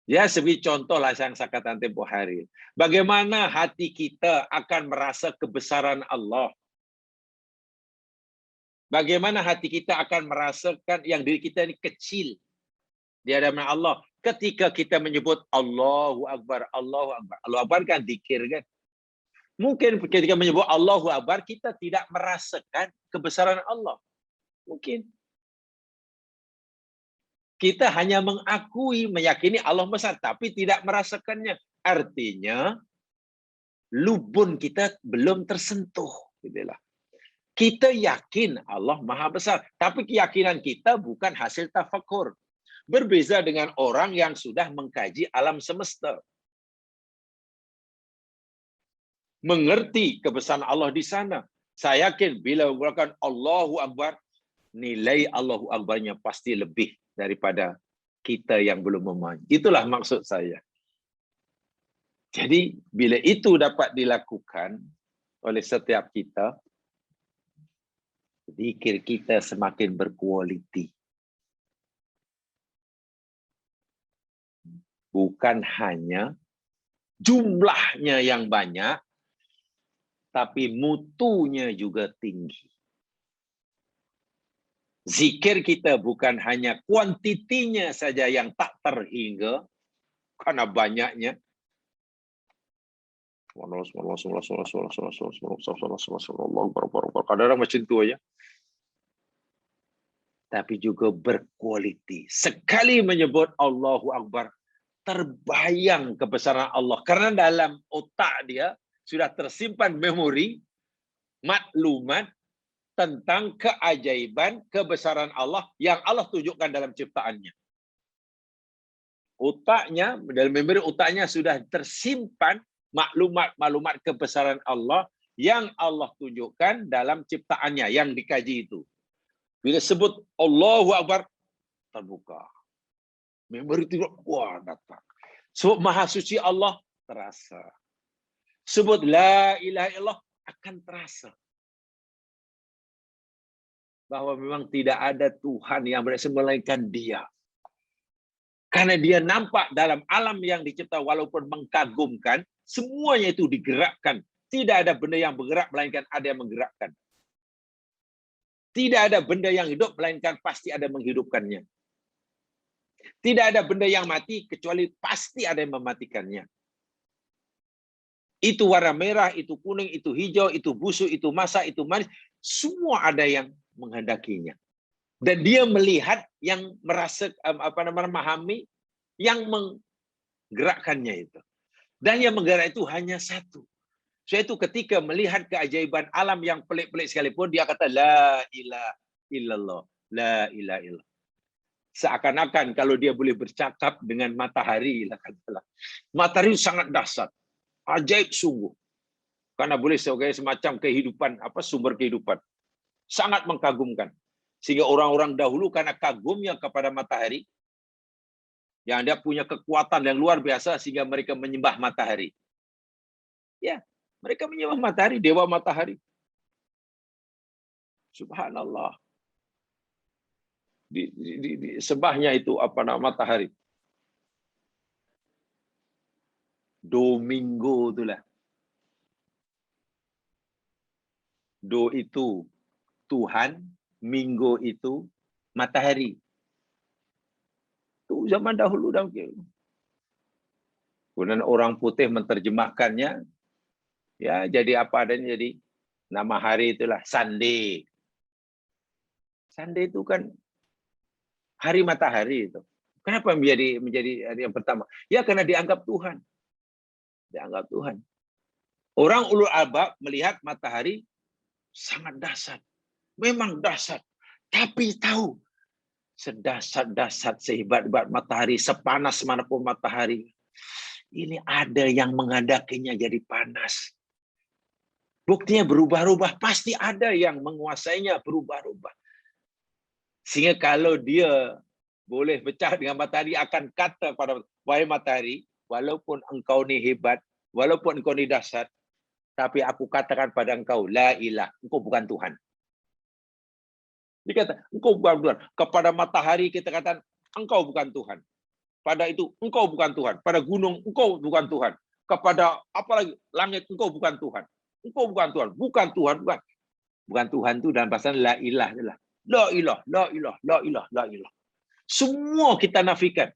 Ya, sebagai contoh lah yang saya katakan tempoh hari. Bagaimana hati kita akan merasa kebesaran Allah? Bagaimana hati kita akan merasakan yang diri kita ini kecil di hadapan Allah? Ketika kita menyebut Allahu Akbar, Allahu Akbar. Allahu Akbar kan zikir kan? Mungkin ketika menyebut Allahu Akbar, kita tidak merasakan kebesaran Allah. Mungkin. Kita hanya mengakui, meyakini Allah besar, tapi tidak merasakannya. Artinya, lubun kita belum tersentuh. Kita yakin Allah Maha Besar, tapi keyakinan kita bukan hasil tafakur. Berbeza dengan orang yang sudah mengkaji alam semesta. Mengerti kebesaran Allah di sana. Saya yakin bila menggunakan Allahu Akbar, nilai Allahu Akbarnya pasti lebih daripada kita yang belum memahami. Itulah maksud saya. Jadi, bila itu dapat dilakukan oleh setiap kita, zikir kita semakin berkualiti. Bukan hanya jumlahnya yang banyak, tapi mutunya juga tinggi. Zikir kita bukan hanya kuantitinya saja yang tak terhingga, karena banyaknya. Kadang-kadang macam itu aja. Tapi juga berkualiti. Sekali menyebut Allahu Akbar, terbayang kebesaran Allah. Karena dalam otak dia sudah tersimpan memori, maklumat tentang keajaiban, kebesaran Allah yang Allah tunjukkan dalam ciptaannya. Otaknya, dalam memori otaknya sudah tersimpan maklumat kebesaran Allah yang Allah tunjukkan dalam ciptaannya, yang dikaji itu. Bila sebut Allahu Akbar, terbuka. Memori itu, wah datang. Sebut Maha Suci Allah, terasa. Sebut La ilaha illallah, akan terasa. Bahwa memang tidak ada Tuhan yang berasa melainkan Dia. Karena Dia nampak dalam alam yang dicipta walaupun mengagumkan, semuanya itu digerakkan. Tidak ada benda yang bergerak melainkan ada yang menggerakkan. Tidak ada benda yang hidup melainkan pasti ada yang menghidupkannya. Tidak ada benda yang mati kecuali pasti ada yang mematikannya. Itu warna merah, itu kuning, itu hijau, itu busuk, itu masak, itu manis. semua ada yang menghendakinya. Dan dia melihat yang merasa memahami yang menggerakkannya itu. Dan yang menggerak itu hanya satu. Yaitu ketika melihat keajaiban alam yang pelik-pelik sekalipun, dia kata la ilaha illallah, la ilaha illallah. Seakan-akan kalau dia boleh bercakap dengan matahari, katakanlah. Matahari sangat dahsyat, ajaib sungguh. Karena boleh sebagai semacam kehidupan, sumber kehidupan. Sangat mengkagumkan. Sehingga orang-orang dahulu karena kagumnya kepada matahari, yang dia punya kekuatan yang luar biasa sehingga mereka menyembah matahari. Ya, mereka menyembah matahari, dewa matahari. Subhanallah. Di sebahnya itu matahari. Domingo itulah. Do itu Tuhan, Minggu itu matahari. Itu zaman dahulu. Kemudian orang putih menerjemahkannya, ya jadi apa adanya, jadi nama hari itulah Sunday. Sunday itu kan hari matahari itu. Kenapa menjadi hari yang pertama? Ya karena dianggap Tuhan. Dianggap Tuhan. Orang ulul albab melihat matahari sangat dahsyat. Memang dahsyat. Tapi tahu sedahsyat-dahsyat, sehebat-hebat matahari, sepanas manapun matahari, ini ada yang menghendakinya jadi panas. Buktinya berubah-ubah, pasti ada yang menguasainya berubah-ubah. Sehingga kalau dia boleh pecah dengan matahari, akan kata pada wahai matahari, walaupun engkau ni hebat, walaupun engkau ni dahsyat, tapi aku katakan pada engkau, la ilah, engkau bukan Tuhan. Dia kata, engkau bukan Tuhan. Kepada matahari kita katakan, engkau bukan Tuhan. Pada itu, engkau bukan Tuhan. Pada gunung, engkau bukan Tuhan. Kepada apalagi langit, engkau bukan Tuhan. Engkau bukan Tuhan. Bukan Tuhan, bukan. Bukan Tuhan itu dalam bahasa la ilah. La ilah, la ilah, la ilah, la ilah. Semua kita nafikan.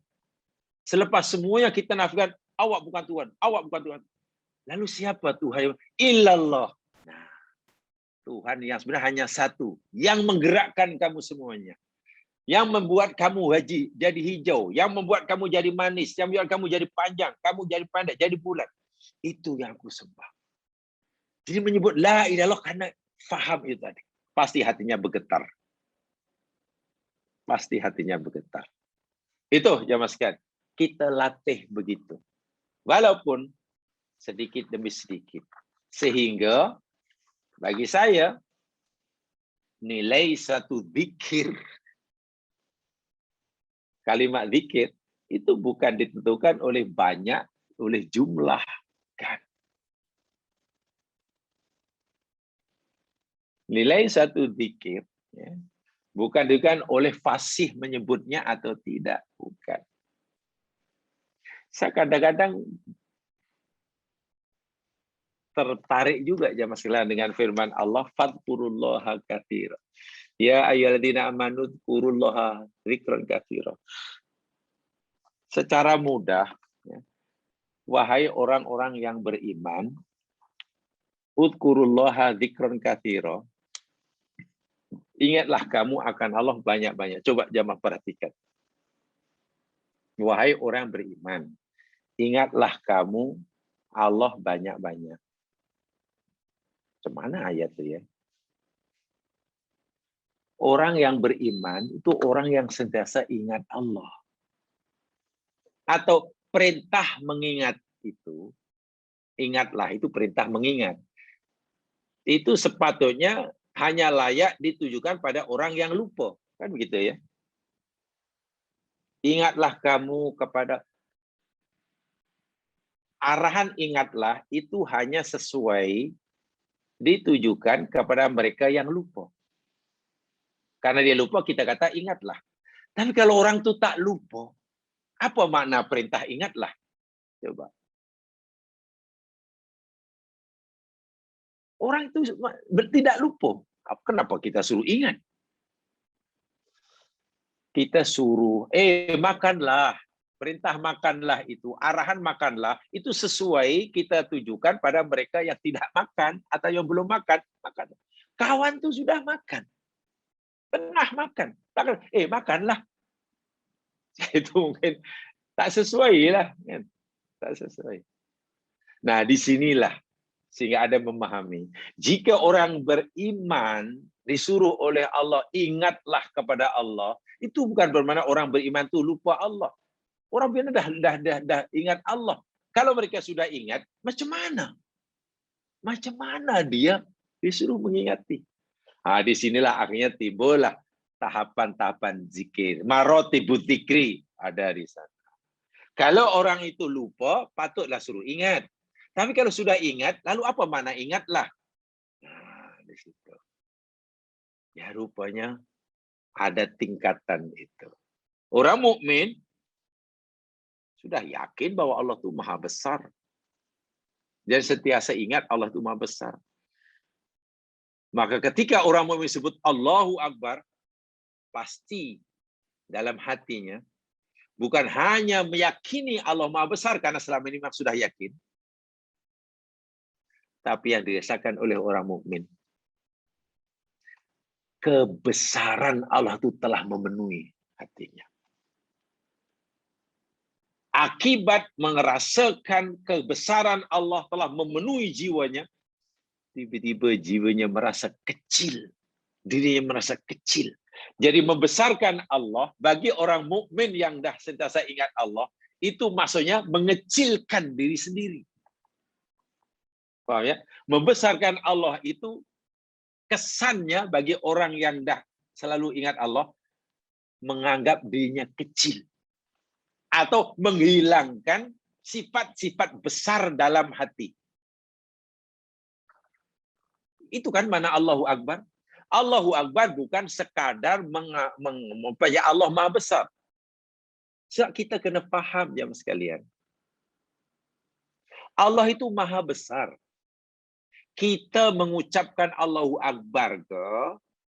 Selepas semuanya kita nafikan, awak bukan Tuhan, awak bukan Tuhan. Lalu siapa Tuhan? Illallah. Nah, Tuhan yang sebenarnya hanya satu, yang menggerakkan kamu semuanya. Yang membuat kamu haji jadi hijau, yang membuat kamu jadi manis, yang membuat kamu jadi panjang, kamu jadi pendek, jadi bulat. Itu yang aku sembah. Jadi menyebut la ilallah karena faham itu tadi. Pasti hatinya bergetar. Pasti hatinya bergetar. Itu jamaah sekalian. Kita latih begitu. Walaupun sedikit demi sedikit. Sehingga bagi saya nilai satu zikir, kalimat zikir itu bukan ditentukan oleh banyak, oleh jumlah, kan. Nilai satu zikir ya, bukan oleh fasih menyebutnya atau tidak, bukan. Saya kadang-kadang tertarik juga jamaah sekalian dengan firman Allah, fadhkurullaha katsira. Ya ayyuhalladzina amanu dzkurullaha dzikran katsira. Secara mudah, ya, wahai orang-orang yang beriman, udzukurullaha dzikran katsira. Ingatlah kamu akan Allah banyak-banyak. Coba jamaah perhatikan. Wahai orang beriman, ingatlah kamu Allah banyak-banyak. Kemana ayat itu ya? Orang yang beriman itu orang yang sentiasa ingat Allah. Atau perintah mengingat itu, ingatlah itu perintah mengingat. Itu sepatutnya hanya layak ditujukan pada orang yang lupa. Kan begitu ya? Ingatlah kamu kepada arahan ingatlah itu hanya sesuai ditujukan kepada mereka yang lupa. Karena dia lupa kita kata ingatlah. Tapi kalau orang itu tak lupa, apa makna perintah ingatlah? Coba. Orang itu tidak lupa. Kenapa kita suruh ingat? Kita suruh, makanlah. Perintah makanlah itu, arahan makanlah, itu sesuai kita tujukan pada mereka yang tidak makan atau yang belum makan. Makan. Kawan tuh sudah makan. Pernah makan. Takkan, makanlah. Itu mungkin tak sesuai lah. Kan? Tak sesuai. Nah, disinilah sehingga ada memahami. Jika orang beriman disuruh oleh Allah, ingatlah kepada Allah, itu bukan bermakna orang beriman itu lupa Allah. Orang beriman dah ingat Allah. Kalau mereka sudah ingat, macam mana? Macam mana dia disuruh mengingati? Disinilah akhirnya timbullah tahapan-tahapan zikir. Marotibul dzikri ada di sana. Kalau orang itu lupa, patutlah suruh ingat. Tapi kalau sudah ingat, lalu apa makna ingatlah? Nah, di situ. Ya rupanya ada tingkatan itu. Orang mukmin sudah yakin bahwa Allah itu maha besar. Dan sentiasa ingat Allah itu maha besar. Maka ketika orang mukmin sebut Allahu Akbar, pasti dalam hatinya bukan hanya meyakini Allah maha besar karena selama ini memang sudah yakin, tapi yang dirasakan oleh orang mukmin, kebesaran Allah itu telah memenuhi hatinya. Akibat merasakan kebesaran Allah telah memenuhi jiwanya, tiba-tiba jiwanya merasa kecil, dirinya merasa kecil. Jadi membesarkan Allah bagi orang mukmin yang dah sentiasa ingat Allah, itu maksudnya mengecilkan diri sendiri. Paham ya? Membesarkan Allah itu kesannya bagi orang yang dah selalu ingat Allah, menganggap dirinya kecil. Atau menghilangkan sifat-sifat besar dalam hati. Itu kan mana Allahu Akbar. Allahu Akbar bukan sekadar ya Allah Maha Besar. Sebab kita kena faham ya sekalian. Allah itu Maha Besar. Kita mengucapkan Allahu Akbar ke,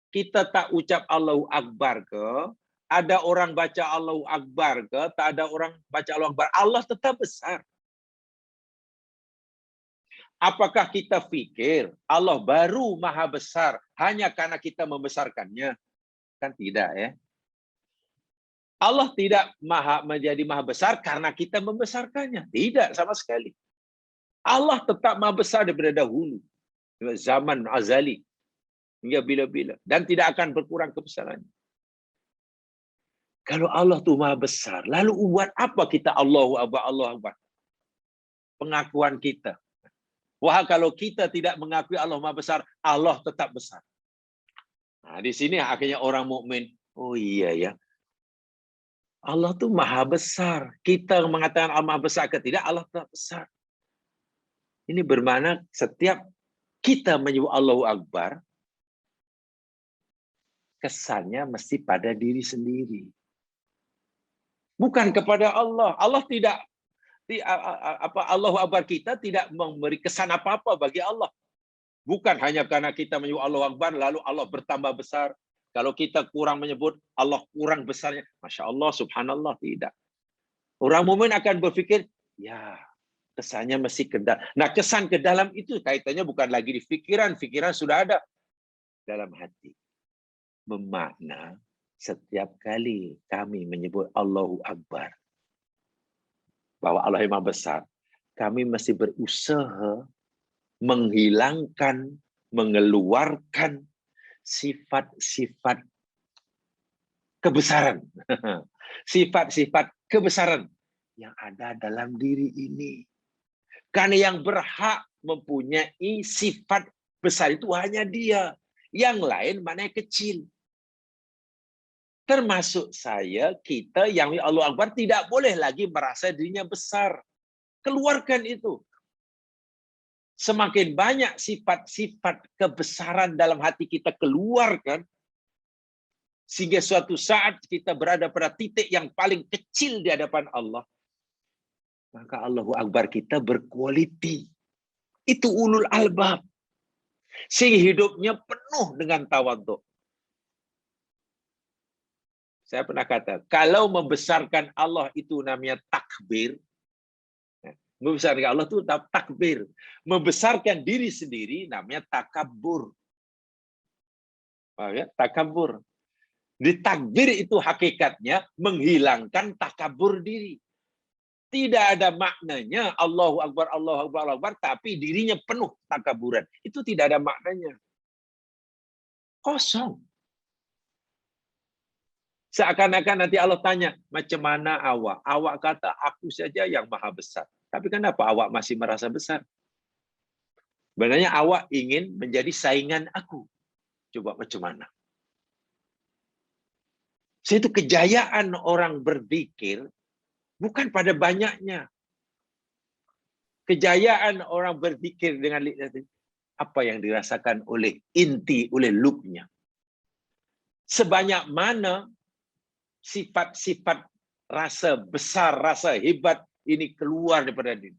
kita tak ucap Allahu Akbar ke, ada orang baca Allahu Akbar ke, tak ada orang baca Allahu Akbar, Allah tetap besar. Apakah kita fikir Allah baru maha besar hanya karena kita membesarkannya? Kan tidak ya. Allah tidak menjadi maha besar karena kita membesarkannya. Tidak sama sekali. Allah tetap maha besar daripada dahulu. Zaman azali. Hingga bila-bila. Dan tidak akan berkurang kebesarannya. Kalau Allah tu maha besar, lalu buat apa kita Allahu Akbar, Allahu Akbar? Pengakuan kita. Wah, kalau kita tidak mengakui Allah maha besar, Allah tetap besar. Nah, di sini akhirnya orang mukmin, oh iya ya. Allah tu maha besar. Kita mengatakan Allah maha besar ke tidak, Allah tetap besar. Ini bermakna setiap kita menyebut Allahu Akbar, kesannya mesti pada diri sendiri. Bukan kepada Allah. Allah tidak Allahu Akbar kita tidak memberi kesan apa-apa bagi Allah. Bukan hanya karena kita menyebut Allahu Akbar lalu Allah bertambah besar. Kalau kita kurang menyebut Allah kurang besarnya, Masya Allah, Subhanallah, tidak. Orang mukmin akan berpikir, ya kesannya mesti ke dalam. Nah, kesan ke dalam itu kaitannya bukan lagi di pikiran. Pikiran sudah ada dalam hati. Bermakna setiap kali kami menyebut Allahu Akbar, bahwa Allah yang Maha Besar, kami masih berusaha menghilangkan, mengeluarkan sifat-sifat kebesaran. Sifat-sifat kebesaran yang ada dalam diri ini. Karena yang berhak mempunyai sifat besar itu hanya Dia. Yang lain maknanya kecil. Termasuk saya, kita yang Allahu Akbar tidak boleh lagi merasa dirinya besar. Keluarkan itu. Semakin banyak sifat-sifat kebesaran dalam hati kita keluarkan, sehingga suatu saat kita berada pada titik yang paling kecil di hadapan Allah, maka Allahu Akbar kita berkualiti. Itu ulul albab. Sehingga hidupnya penuh dengan tawadhu. Saya pernah kata, kalau membesarkan Allah itu namanya takbir, membesarkan Allah itu takbir. Membesarkan diri sendiri namanya takabur. Ya? Takabur. Ditakbir itu hakikatnya menghilangkan takabur diri. Tidak ada maknanya Allahu Akbar, Allahu Akbar, Allahu Akbar, tapi dirinya penuh takaburan. Itu tidak ada maknanya. Kosong. Seakan-akan nanti Allah tanya, macam mana awak? Awak kata, aku saja yang maha besar. Tapi kenapa awak masih merasa besar? Sebenarnya awak ingin menjadi saingan aku. Coba macam mana? Itu kejayaan orang berzikir bukan pada banyaknya. Kejayaan orang berzikir dengan apa yang dirasakan oleh inti, oleh lubnya. Sebanyak mana sifat-sifat rasa besar, rasa hebat ini keluar daripada diri.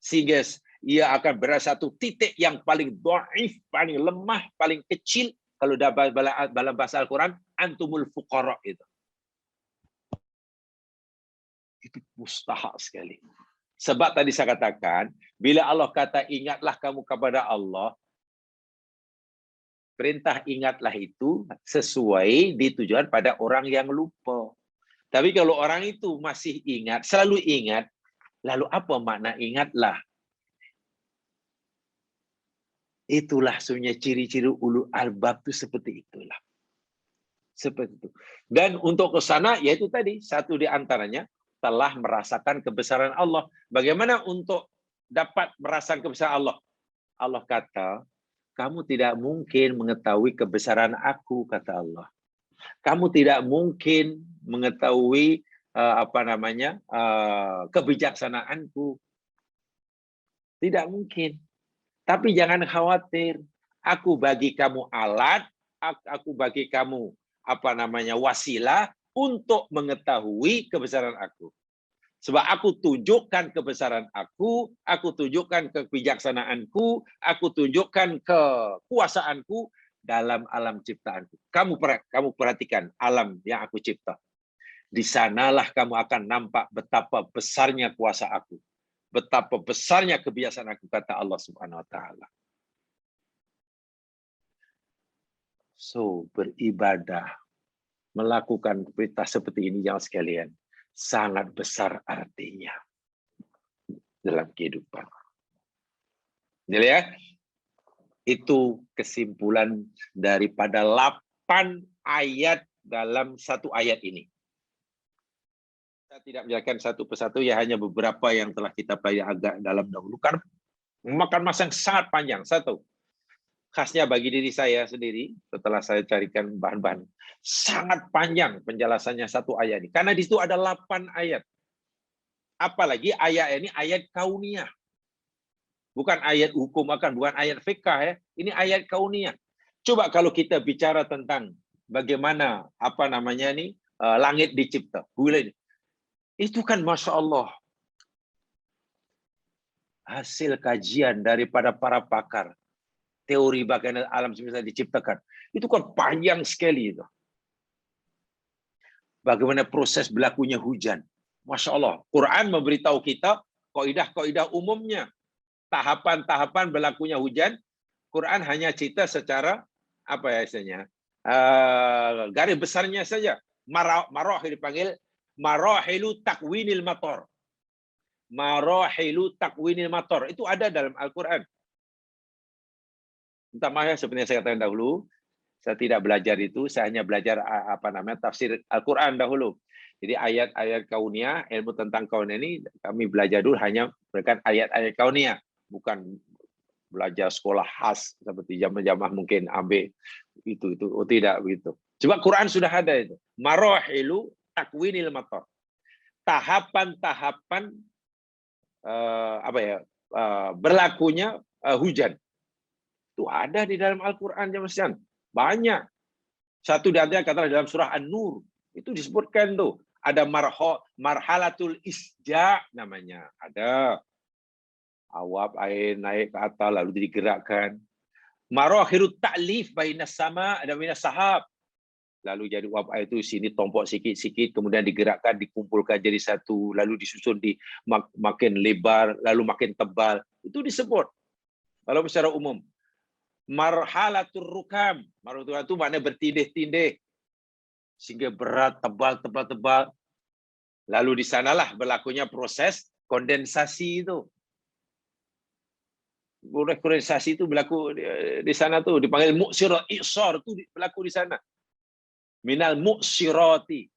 Sehingga ia akan berada satu titik yang paling dhaif, paling lemah, paling kecil. Kalau dalam bahasa Al-Quran, antumul fuqara itu. Itu mustahak sekali. Sebab tadi saya katakan, bila Allah kata ingatlah kamu kepada Allah, perintah ingatlah itu sesuai ditujuan pada orang yang lupa. Tapi kalau orang itu masih ingat, selalu ingat, lalu apa makna ingatlah? Itulah sebenarnya ciri-ciri ulul albab itu seperti itulah. Seperti itu. Dan untuk ke sana, yaitu tadi, satu di antaranya telah merasakan kebesaran Allah. Bagaimana untuk dapat merasakan kebesaran Allah? Allah kata, kamu tidak mungkin mengetahui kebesaran aku, kata Allah. Kamu tidak mungkin mengetahui kebijaksanaanku. Tidak mungkin. Tapi jangan khawatir. Aku bagi kamu alat, aku bagi kamu wasilah untuk mengetahui kebesaran aku. Sebab aku tunjukkan kebesaran aku tunjukkan kebijaksanaanku, aku tunjukkan kekuasaanku dalam alam ciptaanku. Kamu perhatikan alam yang aku cipta. Di sanalah kamu akan nampak betapa besarnya kuasa aku. Betapa besarnya kebiasaan aku, kata Allah Subhanahu wa taala. So, beribadah, melakukan perintah seperti ini yang sekalian, sangat besar artinya dalam kehidupan. Jadi ya, itu kesimpulan daripada 8 ayat dalam satu ayat ini. Kita tidak menjelaskan satu persatu, ya hanya beberapa yang telah kita pelajari agak dalam dahulu. Karena memakan masa yang sangat panjang. Satu, khasnya bagi diri saya sendiri, setelah saya carikan bahan-bahan, sangat panjang penjelasannya satu ayat ini. Karena di situ ada 8 ayat. Apalagi ayat ini ayat kauniyah. Bukan ayat hukum, bukan ayat fikah ya. Ini ayat kauniyah. Coba kalau kita bicara tentang bagaimana langit dicipta, bulan itu kan masya Allah hasil kajian daripada para pakar teori bagaimana alam semesta diciptakan. Itu kan panjang sekali itu. Bagaimana proses berlakunya hujan. Masya Allah. Quran memberitahu kita kaidah-kaidah umumnya. Tahapan-tahapan berlakunya hujan. Quran hanya cerita secara garis besarnya saja. Marahil dipanggil marahilu takwinil mator. Marahilu takwinil mator. Itu ada dalam Al-Quran. Minta maaf ya, seperti yang saya katakan dahulu, saya tidak belajar itu, saya hanya belajar tafsir Al-Quran dahulu. Jadi ayat-ayat kauniyah, ilmu tentang kauniyah ini kami belajar dulu hanya berikan ayat-ayat kauniyah, bukan belajar sekolah khas seperti jamaah mungkin ambil itu tidak begitu. Coba Quran sudah ada itu. Marahilu takwinil matar. Tahapan-tahapan berlakunya hujan. Itu ada di dalam Al-Quran jemaah. Banyak. Satu di antara kata dalam surah An-Nur itu disebutkan tuh ada marhalatul isja namanya. Ada awap air naik ke atas lalu digerakkan. Marahirut ta'lif bainas sama dan minas sahab. Lalu jadi uap air itu sini tompok sikit-sikit, kemudian digerakkan, dikumpulkan jadi satu, lalu disusun di makin lebar, lalu makin tebal. Itu disebut. Kalau secara umum. marhalatul rukam. Marhalatul itu maknanya bertindih-tindih sehingga berat, tebal. Lalu di sanalah berlakunya proses kondensasi itu. Kondensasi itu berlaku di sana tuh, dipanggil mu'sirah, i'sar itu berlaku di sana. Minal mu'sirati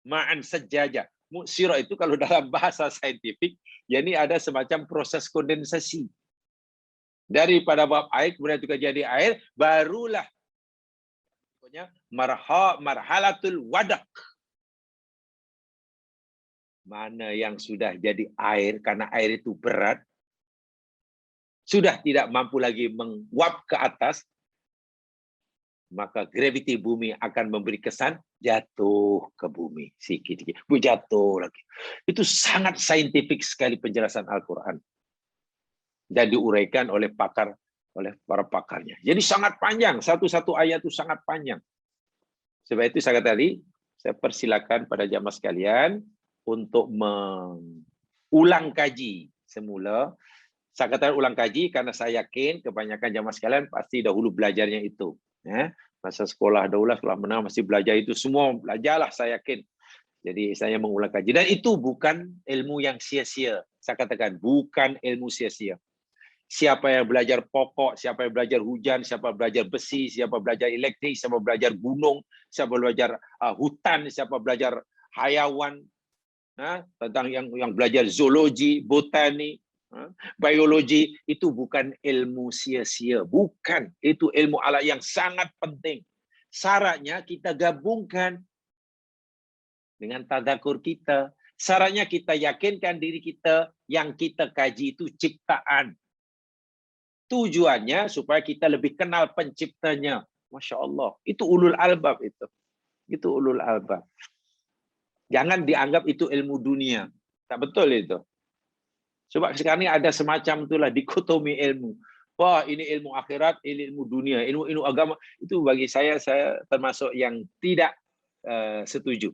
ma'an sejaja. Mu'sirah itu kalau dalam bahasa saintifik, ya ini ada semacam proses kondensasi. Daripada bab air, kemudian juga jadi air, barulah marhalatul wadak. Mana yang sudah jadi air, karena air itu berat, sudah tidak mampu lagi menguap ke atas, maka graviti bumi akan memberi kesan jatuh ke bumi. Sikit-sikit, jatuh lagi. Itu sangat saintifik sekali penjelasan Al-Quran. Dan diuraikan oleh para pakarnya. Jadi sangat panjang, satu-satu ayat itu sangat panjang. Sebab itu saya tadi, saya persilakan pada jamaah sekalian untuk mengulang kaji semula. Saya katakan ulang kaji karena saya yakin kebanyakan jamaah sekalian pasti dahulu belajarnya itu. Masa sekolah dahulu, sekolah menengah masih belajar itu semua, belajarlah saya yakin. Jadi saya mengulang kaji. Dan itu bukan ilmu yang sia-sia. Saya katakan bukan ilmu sia-sia. Siapa yang belajar pokok, siapa yang belajar hujan, siapa belajar besi, siapa belajar elektrik, siapa belajar gunung, siapa belajar hutan, siapa belajar hayawan, tentang yang belajar zoologi, botani, biologi, itu bukan ilmu sia-sia. Bukan. Itu ilmu alat yang sangat penting. Syaratnya kita gabungkan dengan tadakur kita. Syaratnya kita yakinkan diri kita yang kita kaji itu ciptaan. Tujuannya supaya kita lebih kenal penciptanya. Masya Allah. Itu ulul albab itu. Itu ulul albab. Jangan dianggap itu ilmu dunia. Tak betul itu. Sebab sekarang ini ada semacam itulah dikotomi ilmu. Wah, ini ilmu akhirat, ini ilmu dunia, ilmu agama. Itu bagi saya termasuk yang tidak setuju.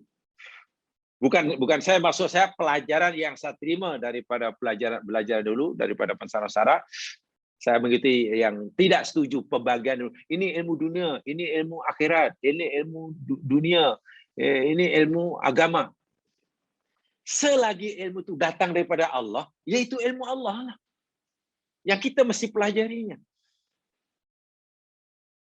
Bukan saya, maksud saya pelajaran yang saya terima daripada belajar dulu, daripada pensara-sara. Saya mengikuti yang tidak setuju pembagian dulu. Ini ilmu dunia, ini ilmu akhirat, ini ilmu dunia, ini ilmu agama. Selagi ilmu itu datang daripada Allah, yaitu ilmu Allah lah. Yang kita mesti pelajarinya.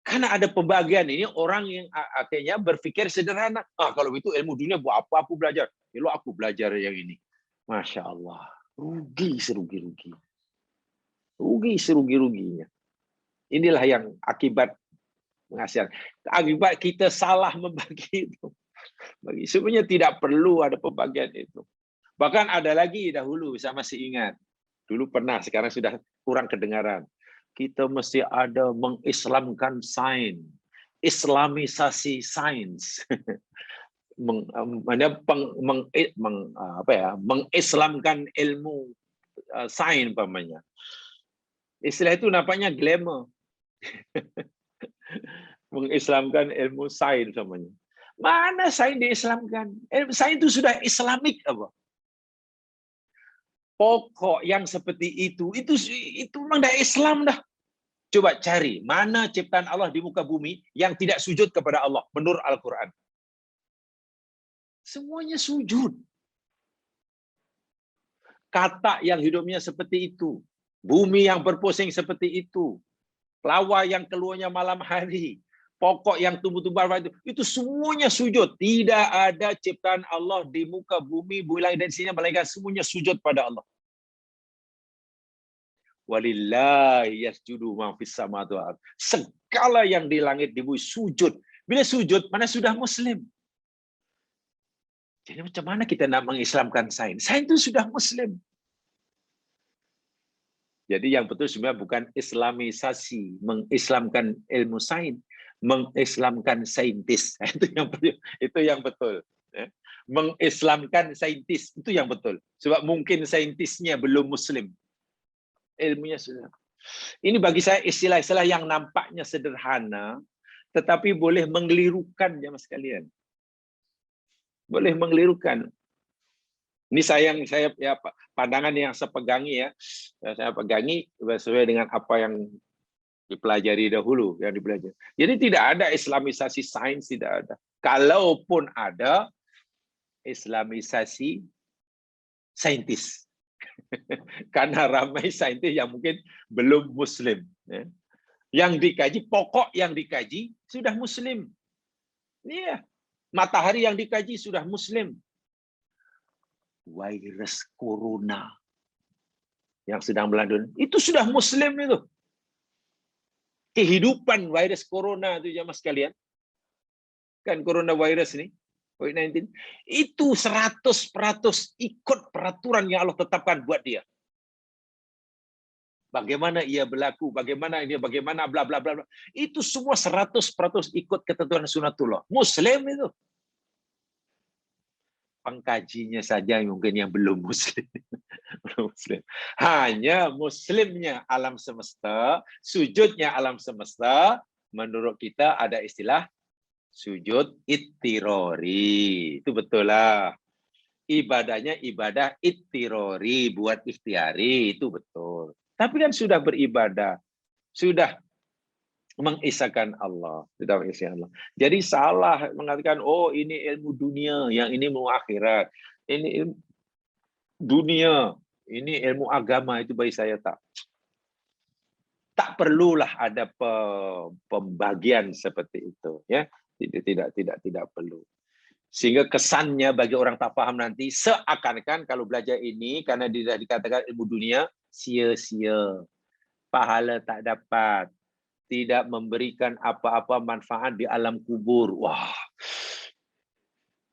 Karena ada pembagian ini, orang yang akhirnya berpikir sederhana. Kalau itu ilmu dunia, buat apa aku belajar? Kalau aku belajar yang ini. Masya Allah. Rugi serugi-rugi. Rugi serugi-ruginya. Inilah yang akibat menghasilkan. Akibat kita salah membagi itu. Sebenarnya tidak perlu ada pembagian itu. Bahkan ada lagi dahulu, saya masih ingat. Dulu pernah, sekarang sudah kurang kedengaran. Kita mesti ada mengislamkan sains. Islamisasi sains. Mengislamkan ilmu sains umpamanya. Istilah itu nampaknya glamour. Mengislamkan ilmu sains namanya. Mana sains diislamkan? Sains itu sudah Islamik apa? Pokok yang seperti itu memang dah Islam dah. Coba cari mana ciptaan Allah di muka bumi yang tidak sujud kepada Allah menurut Al-Quran. Semuanya sujud. Katak yang hidupnya seperti itu. Bumi yang berpusing seperti itu. Lawa yang keluarnya malam hari. Pokok yang tumbuh-tumbuh itu semuanya sujud. Tidak ada ciptaan Allah di muka bumi, bulan dan sini melainkan semuanya sujud pada Allah. Walillahi yasjudu ma fis samawati wal ardh. Segala yang di langit di bumi sujud. Bila sujud, mana sudah muslim. Jadi macam mana kita nak mengislamkan sains? Sains itu sudah muslim. Jadi yang betul sebenarnya bukan islamisasi, mengislamkan ilmu sains, mengislamkan saintis. Itu yang betul. Mengislamkan saintis itu yang betul. Sebab mungkin saintisnya belum muslim. Ilmunya sudah. Ini bagi saya istilah-istilah yang nampaknya sederhana, tetapi boleh mengelirukan jemaah sekalian. Boleh mengelirukan. Ini saya ya, pandangan yang saya pegangi ya. Saya pegangi sesuai dengan apa yang Dipelajari dahulu yang dipelajari. Jadi tidak ada islamisasi sains, tidak ada. Kalaupun ada islamisasi saintis. Karena ramai saintis yang mungkin belum muslim. Yang dikaji, pokok yang dikaji sudah muslim. Iya. Matahari yang dikaji sudah muslim. Virus corona yang sedang melanda itu sudah muslim itu. Kehidupan virus corona itu jamaah sekalian. Kan coronavirus ini, COVID-19, itu 100% ikut peraturan yang Allah tetapkan buat dia. Bagaimana ia berlaku, bagaimana bla bla bla. Itu semua 100% ikut ketentuan sunatullah. Muslim itu. Pengkajinya saja mungkin yang belum muslim. Belum muslim. Hanya muslimnya alam semesta, sujudnya alam semesta, menurut kita ada istilah sujud ittirori. Itu betul lah. Ibadahnya ibadah ittirori, buat ikhtiari, itu betul. Tapi kan sudah beribadah, sudah mengisahkan Allah, sudah mengisahkan Allah. Jadi salah mengatakan, oh ini ilmu dunia, yang ini ilmu akhirat, ini ilmu dunia, ini ilmu agama, itu bagi saya tak perlulah ada pembagian seperti itu, ya. Tidak perlu. Sehingga kesannya bagi orang tak paham nanti seakan-akan kalau belajar ini karena tidak dikatakan ilmu dunia sia-sia, pahala tak dapat, tidak memberikan apa-apa manfaat di alam kubur. Wah,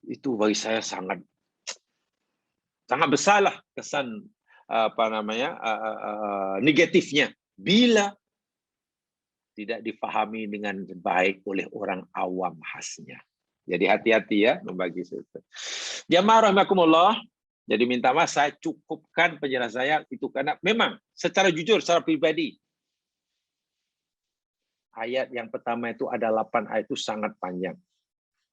itu bagi saya sangat besarlah kesan negatifnya bila tidak difahami dengan baik oleh orang awam khasnya. Jadi hati-hati ya membagi itu. Jamaah rahimakumullah. Jadi minta maaf, saya cukupkan penjelasan saya itu karena memang secara jujur, secara pribadi, ayat yang pertama itu ada 8 ayat itu sangat panjang.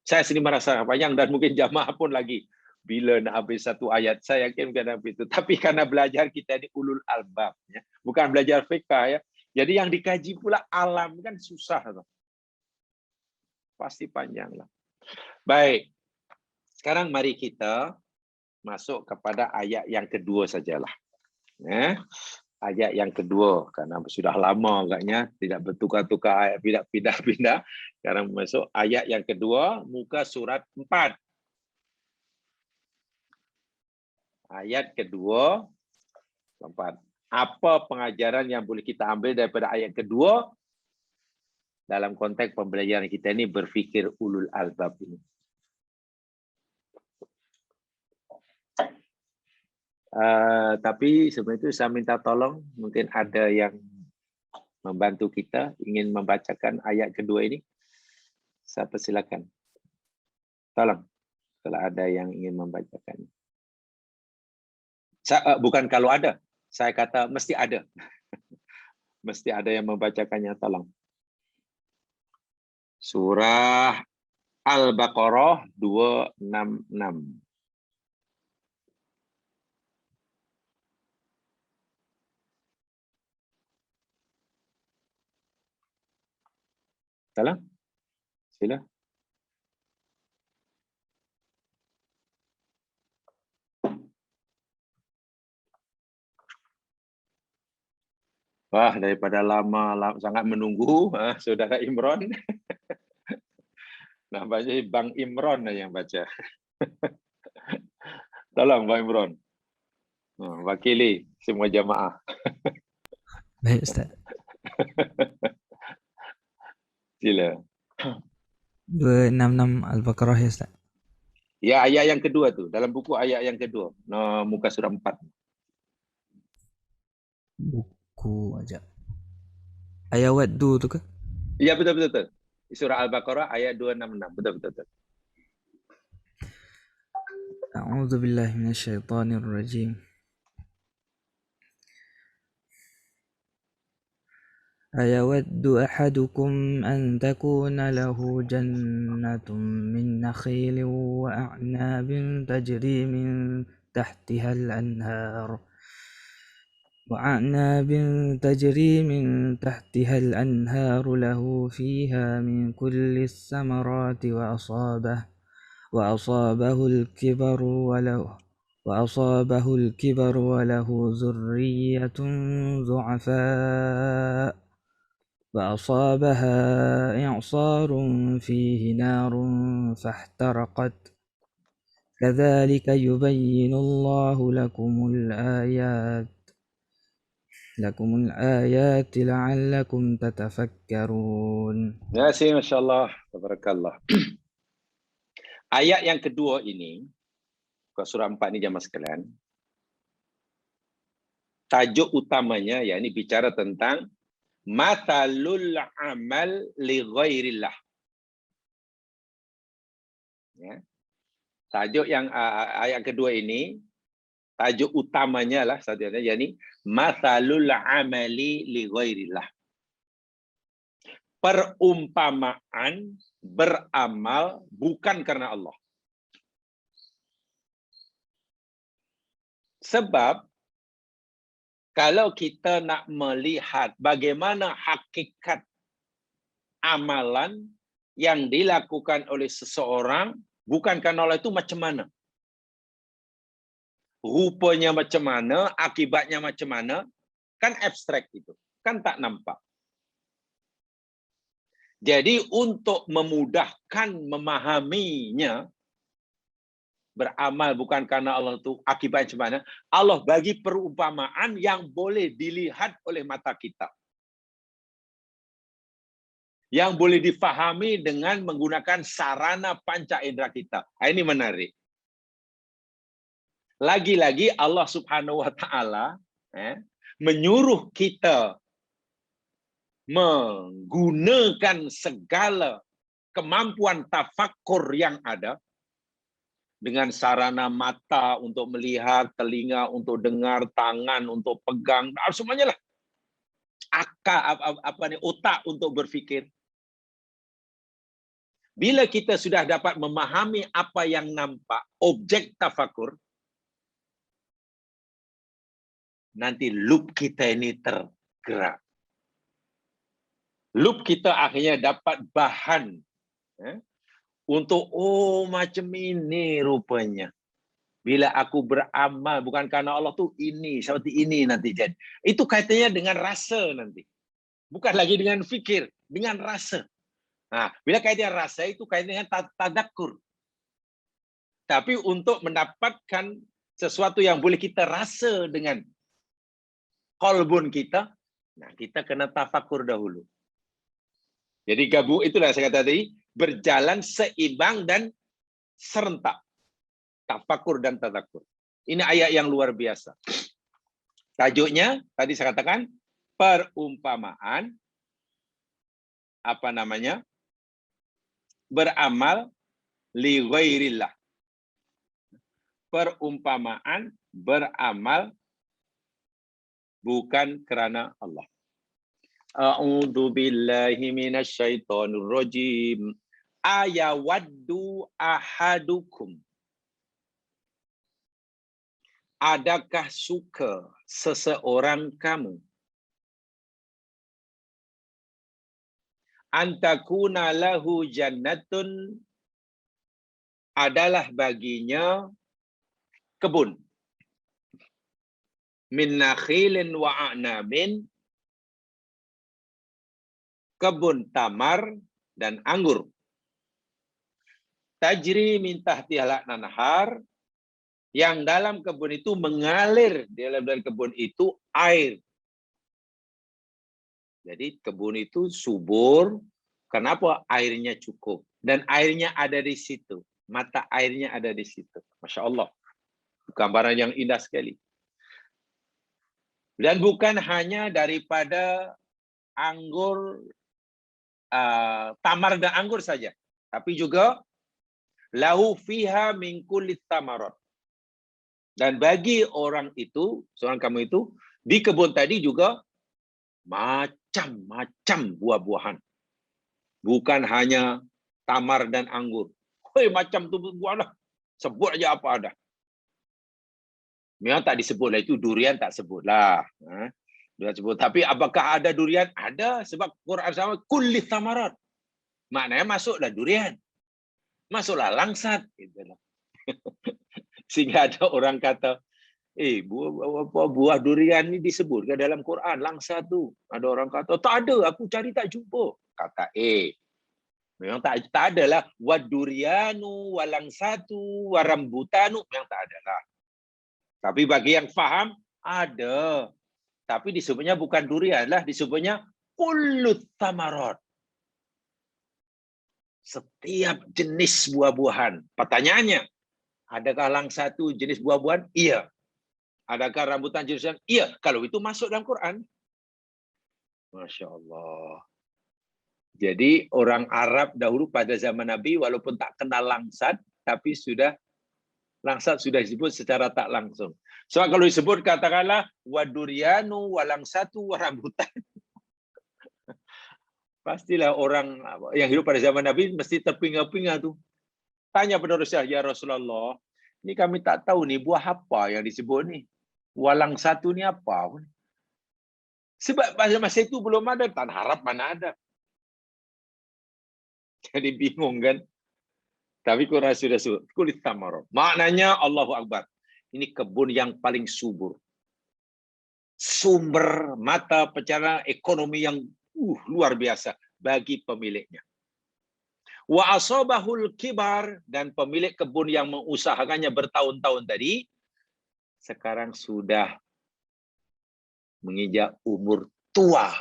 Saya sendiri merasa panjang dan mungkin jamaah pun lagi. Bila nak habis satu ayat, saya yakin bukan habis itu. Tapi karena belajar kita ini ulul albab, ya. Bukan belajar fiqh ya. Jadi yang dikaji pula alam kan susah. Pasti panjang lah. Baik, sekarang mari kita masuk kepada ayat yang kedua sajalah. Ayat yang kedua, karena sudah lama agaknya tidak bertukar-tukar ayat, pindah-pindah. Sekarang masuk ayat yang kedua, muka surat 4. Ayat kedua, 4. Apa pengajaran yang boleh kita ambil daripada ayat kedua dalam konteks pembelajaran kita ini berfikir ulul albab ini? Tapi sebelum itu saya minta tolong, mungkin ada yang membantu kita ingin membacakan ayat kedua ini. Saya persilakan. Tolong kalau ada yang ingin membacakan. Bukan kalau ada, saya kata mesti ada. Mesti ada yang membacakannya, tolong. Surah Al-Baqarah 266. Salah? Sila. Wah, daripada lama sangat menunggu, Saudara Imron. Nah, baca Bang Imron yang baca. Tolong Bang Imron. Wakili semua jamaah. Baik, Ustaz. Sila. 266 Al-Baqarah ya, Ustaz. Ya, ayat yang kedua tuh. Dalam buku ayat yang kedua. Muka surat 4. Buku aja. Ayat waddu tu ke? Ya, betul. Surah Al-Baqarah ayat 266. Betul. A'udzu billahi minasyaitonir rajim. أيود أحدكم أن تكون له جنة من نخيل وأعناب تجري من تحتها الأنهار وأعناب تجري من تحتها الأنهار له فيها من كل الثمرات وأصابه الكبر وله ذرية ضعفاء فأصابها إعصار فيه نار فاحترقت كذلك يبين الله لكم الآيات لعلكم تتفكرون. Terima kasih, Masya Allah. Tabarakallah. Ayat yang kedua ini, surah 4 ini jamaah sekalian, tajuk utamanya yakni bicara tentang matalul amal li ghairillah. Ya. Tajuk yang ayat kedua ini, tajuk utamanya lah satunya yakni matalul amali li ghairillah. Perumpamaan beramal bukan karena Allah. Sebab kalau kita nak melihat bagaimana hakikat amalan yang dilakukan oleh seseorang bukan karena Allah itu macam mana? Rupanya macam mana, akibatnya macam mana, kan abstrak itu, kan tak nampak. Jadi untuk memudahkan memahaminya, beramal bukan karena Allah itu akibatnya macam mana, Allah bagi perumpamaan yang boleh dilihat oleh mata kita. Yang boleh difahami dengan menggunakan sarana panca indera kita. Ini menarik. Lagi-lagi Allah Subhanahu wa taala menyuruh kita menggunakan segala kemampuan tafakkur yang ada dengan sarana mata untuk melihat, telinga untuk dengar, tangan untuk pegang, semuanya lah. Akal otak untuk berfikir. Bila kita sudah dapat memahami apa yang nampak, objek tafakur, nanti loop kita ini tergerak. Loop kita akhirnya dapat bahan untuk macam ini rupanya. Bila aku beramal bukan karena Allah tuh ini, seperti ini nanti jadi. Itu kaitannya dengan rasa nanti. Bukan lagi dengan fikir, dengan rasa. Nah, bila kaitan rasa itu kaitan dengan tadakkur. Tapi untuk mendapatkan sesuatu yang boleh kita rasa dengan qalbun kita, nah kita kena tafakur dahulu. Jadi gabung itulah saya kata tadi, berjalan seimbang dan serentak. Tafakur dan tadakur. Ini ayat yang luar biasa. Tajuknya tadi saya katakan perumpamaan beramal li ghairillah. Perumpamaan beramal bukan kerana Allah. A'udzu billahi minasyaitonir rajim. Ayawaddu ahadukum. Adakah suka seseorang kamu antakuna lahu jannatun, adalah baginya kebun min nakhilin wa a'nabin, kebun tamar dan anggur, tajri min tahtihal anhar, yang dalam kebun itu mengalir, di dalam kebun itu air. Jadi kebun itu subur, kenapa? Airnya cukup. Dan airnya ada di situ. Mata airnya ada di situ. Masya Allah. Gambaran yang indah sekali. Dan bukan hanya daripada anggur, tamar dan anggur saja. Tapi juga lahu fiha min kulli thamarat. Dan bagi orang itu, seorang kamu itu, di kebun tadi juga macam-macam buah-buahan. Bukan hanya tamar dan anggur. Macam tu buah lah. Sebut aja apa ada. Memang tak disebutlah, itu durian tak sebutlah. Durian sebut. Tapi apakah ada durian? Ada, sebab Quran sama kulli thamarat. Maknanya masuklah durian. Masuklah langsat. Sehingga ada orang kata, buah durian ni disebutkan dalam Quran, langsat tu. Ada orang kata, tak ada, aku cari tak jumpa. Kata memang tak adalah. Wadurianu, walangsatu, warambutanu, memang tak adalah. Tapi bagi yang faham, ada. Tapi disebutnya bukan durian lah, disebutnya kullut tamarat. Setiap jenis buah-buahan. Pertanyaannya, adakah langsatu jenis buah-buahan? Iya. Adakah rambutan jenis buah-buahan? Iya. Kalau itu masuk dalam Quran. Masya Allah. Jadi orang Arab dahulu pada zaman Nabi, walaupun tak kenal langsat, tapi langsat sudah disebut secara tak langsung. Sebab kalau disebut katakanlah wadurianu, walangsatu, warambutan. Pastilah orang yang hidup pada zaman Nabi mesti terpinga-pinga tu. Tanya pada Rasulullah, ya Rasulullah, ini kami tak tahu nih buah apa yang disebut nih. Walangsatu ni apa? Sebab pada masa itu belum ada, tanah Arab mana ada. Jadi bingung kan? Tapi Quran sudah sebut kulit tamarot. Maknanya Allahu Akbar. Ini kebun yang paling subur. Sumber mata pencarian ekonomi yang luar biasa bagi pemiliknya. Wa asabahul kibar, dan pemilik kebun yang mengusahakannya bertahun-tahun tadi sekarang sudah menginjak umur tua.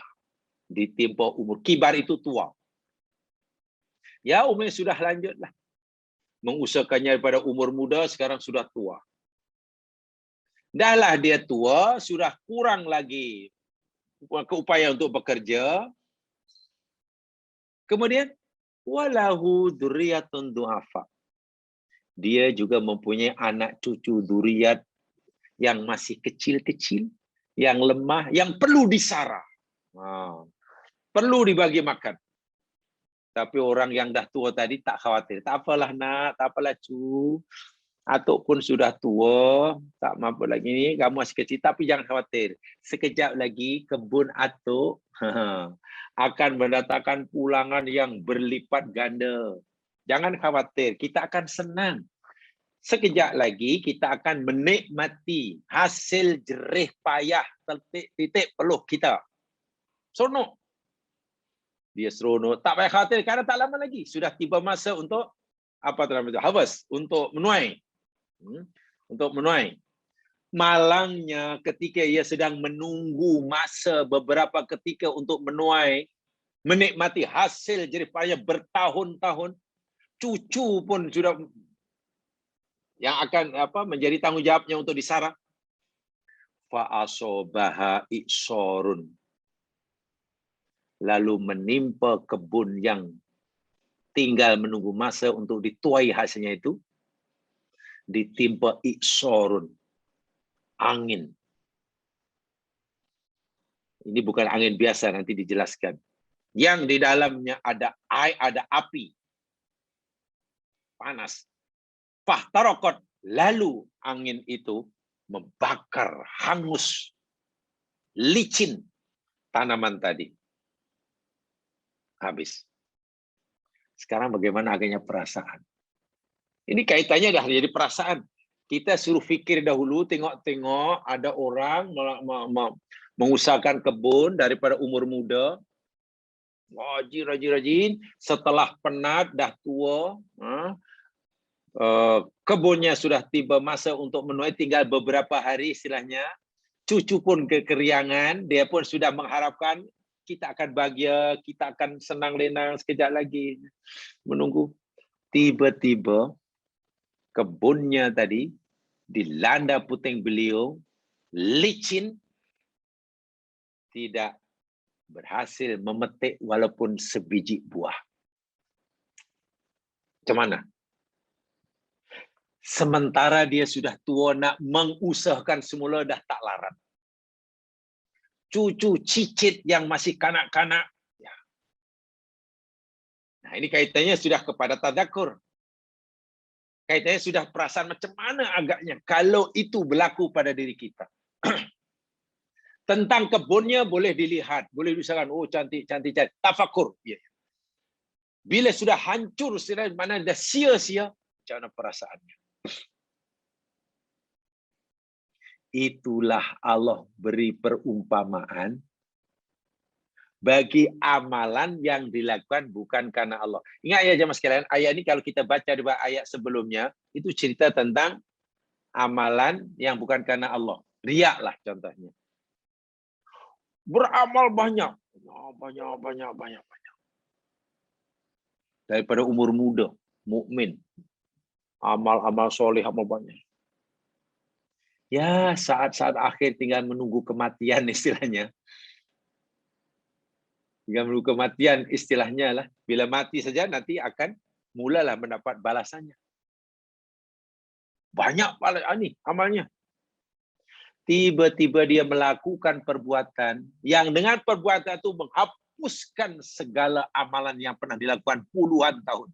Ditimpa umur kibar itu tua. Ya, umurnya sudah lanjutlah. Mengusahakannya pada umur muda, sekarang sudah tua. Dahlah dia tua, sudah kurang lagi keupaya untuk bekerja. Kemudian, walahu dzurriyyatun du'afa. Dia juga mempunyai anak cucu dzurriyyat yang masih kecil-kecil, yang lemah, yang perlu disara. Perlu dibagi makan. Tapi orang yang dah tua tadi tak khawatir. Tak apalah nak, tak apalah cu. Atuk pun sudah tua, tak mampu lagi ni, kamu masih kecil. Tapi jangan khawatir. Sekejap lagi kebun atuk akan mendatangkan pulangan yang berlipat ganda. Jangan khawatir, kita akan senang. Sekejap lagi kita akan menikmati hasil jerih payah titik peluh kita. Seronok. Dia seronok. Tak payah khawatir kerana tak lama lagi. Sudah tiba masa untuk apa dalam itu? Harvest. Untuk menuai. Untuk menuai. Malangnya ketika ia sedang menunggu masa beberapa ketika untuk menuai, menikmati hasil jerih payah bertahun-tahun, cucu pun sudah yang akan menjadi tanggungjawabnya untuk disara. Fa'asobaha iksorun. Lalu menimpa kebun yang tinggal menunggu masa untuk dituai hasilnya itu, ditimpa iksorun, angin. Ini bukan angin biasa, nanti dijelaskan. Yang di dalamnya ada air, ada api. Panas. Fahtarokot, lalu angin itu membakar, hangus, licin tanaman tadi. Habis. Sekarang bagaimana agaknya perasaan? Ini kaitannya dah jadi perasaan. Kita suruh fikir dahulu, tengok-tengok ada orang mengusahakan kebun daripada umur muda. Rajin. Setelah penat, dah tua, kebunnya sudah tiba masa untuk menuai, tinggal beberapa hari istilahnya. Cucu pun kekeriangan, dia pun sudah mengharapkan kita akan bahagia, kita akan senang lenang sekejap lagi. Menunggu. Tiba-tiba kebunnya tadi dilanda puting beliung, licin, tidak berhasil memetik walaupun sebiji buah. Macam mana? Sementara dia sudah tua, nak mengusahakan semula dah tak larat. Cucu cicit yang masih kanak-kanak. Ya. Nah, ini kaitannya sudah kepada tadzakur. Kaitannya sudah perasaan macam mana agaknya kalau itu berlaku pada diri kita. Tentang kebunnya boleh dilihat, boleh diusahakan, oh cantik, cantik, cantik. Tafakur. Ya. Bila sudah hancur, mana dah sia-sia, macam mana perasaannya? Itulah Allah beri perumpamaan bagi amalan yang dilakukan bukan karena Allah. Ingat ya jemaah sekalian, ayat ini kalau kita baca di ayat sebelumnya, itu cerita tentang amalan yang bukan karena Allah. Riak lah contohnya. Beramal banyak. Banyak. Daripada umur muda, mukmin, amal-amal soleh, amal banyak. Ya, saat-saat akhir tinggal menunggu kematian istilahnya. Tinggal menunggu kematian istilahnya lah. Bila mati saja nanti akan mulalah mendapat balasannya. Banyak amalnya. Tiba-tiba dia melakukan perbuatan yang dengan perbuatan itu menghapuskan segala amalan yang pernah dilakukan puluhan tahun.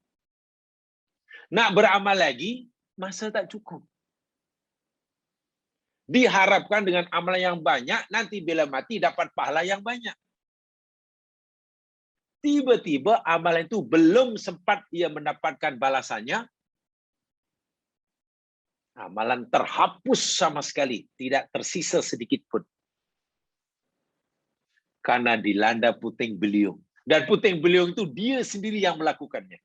Nak beramal lagi, masa tak cukup. Diharapkan dengan amalan yang banyak, nanti bila mati dapat pahala yang banyak. Tiba-tiba amalan itu belum sempat ia mendapatkan balasannya, amalan terhapus sama sekali, tidak tersisa sedikit pun. Karena dilanda puting beliung. Dan puting beliung itu dia sendiri yang melakukannya.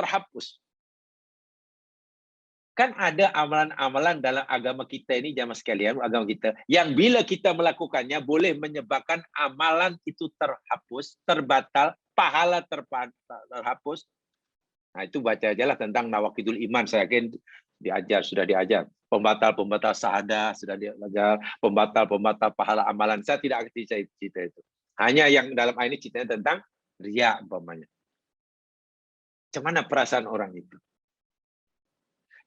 Terhapus. Kan ada amalan-amalan dalam agama kita ini, jamaah sekalian, agama kita, yang bila kita melakukannya boleh menyebabkan amalan itu terhapus, terbatal, pahala terhapus. Nah, itu baca aja lah tentang nawaqidul iman. Saya yakin sudah diajar. Pembatal-pembatal syahadah sudah diajar. Pembatal-pembatal pahala amalan. Saya tidak akan cerita itu. Hanya yang dalam ayat ini ceritanya tentang riya umpamanya. Macam mana perasaan orang itu?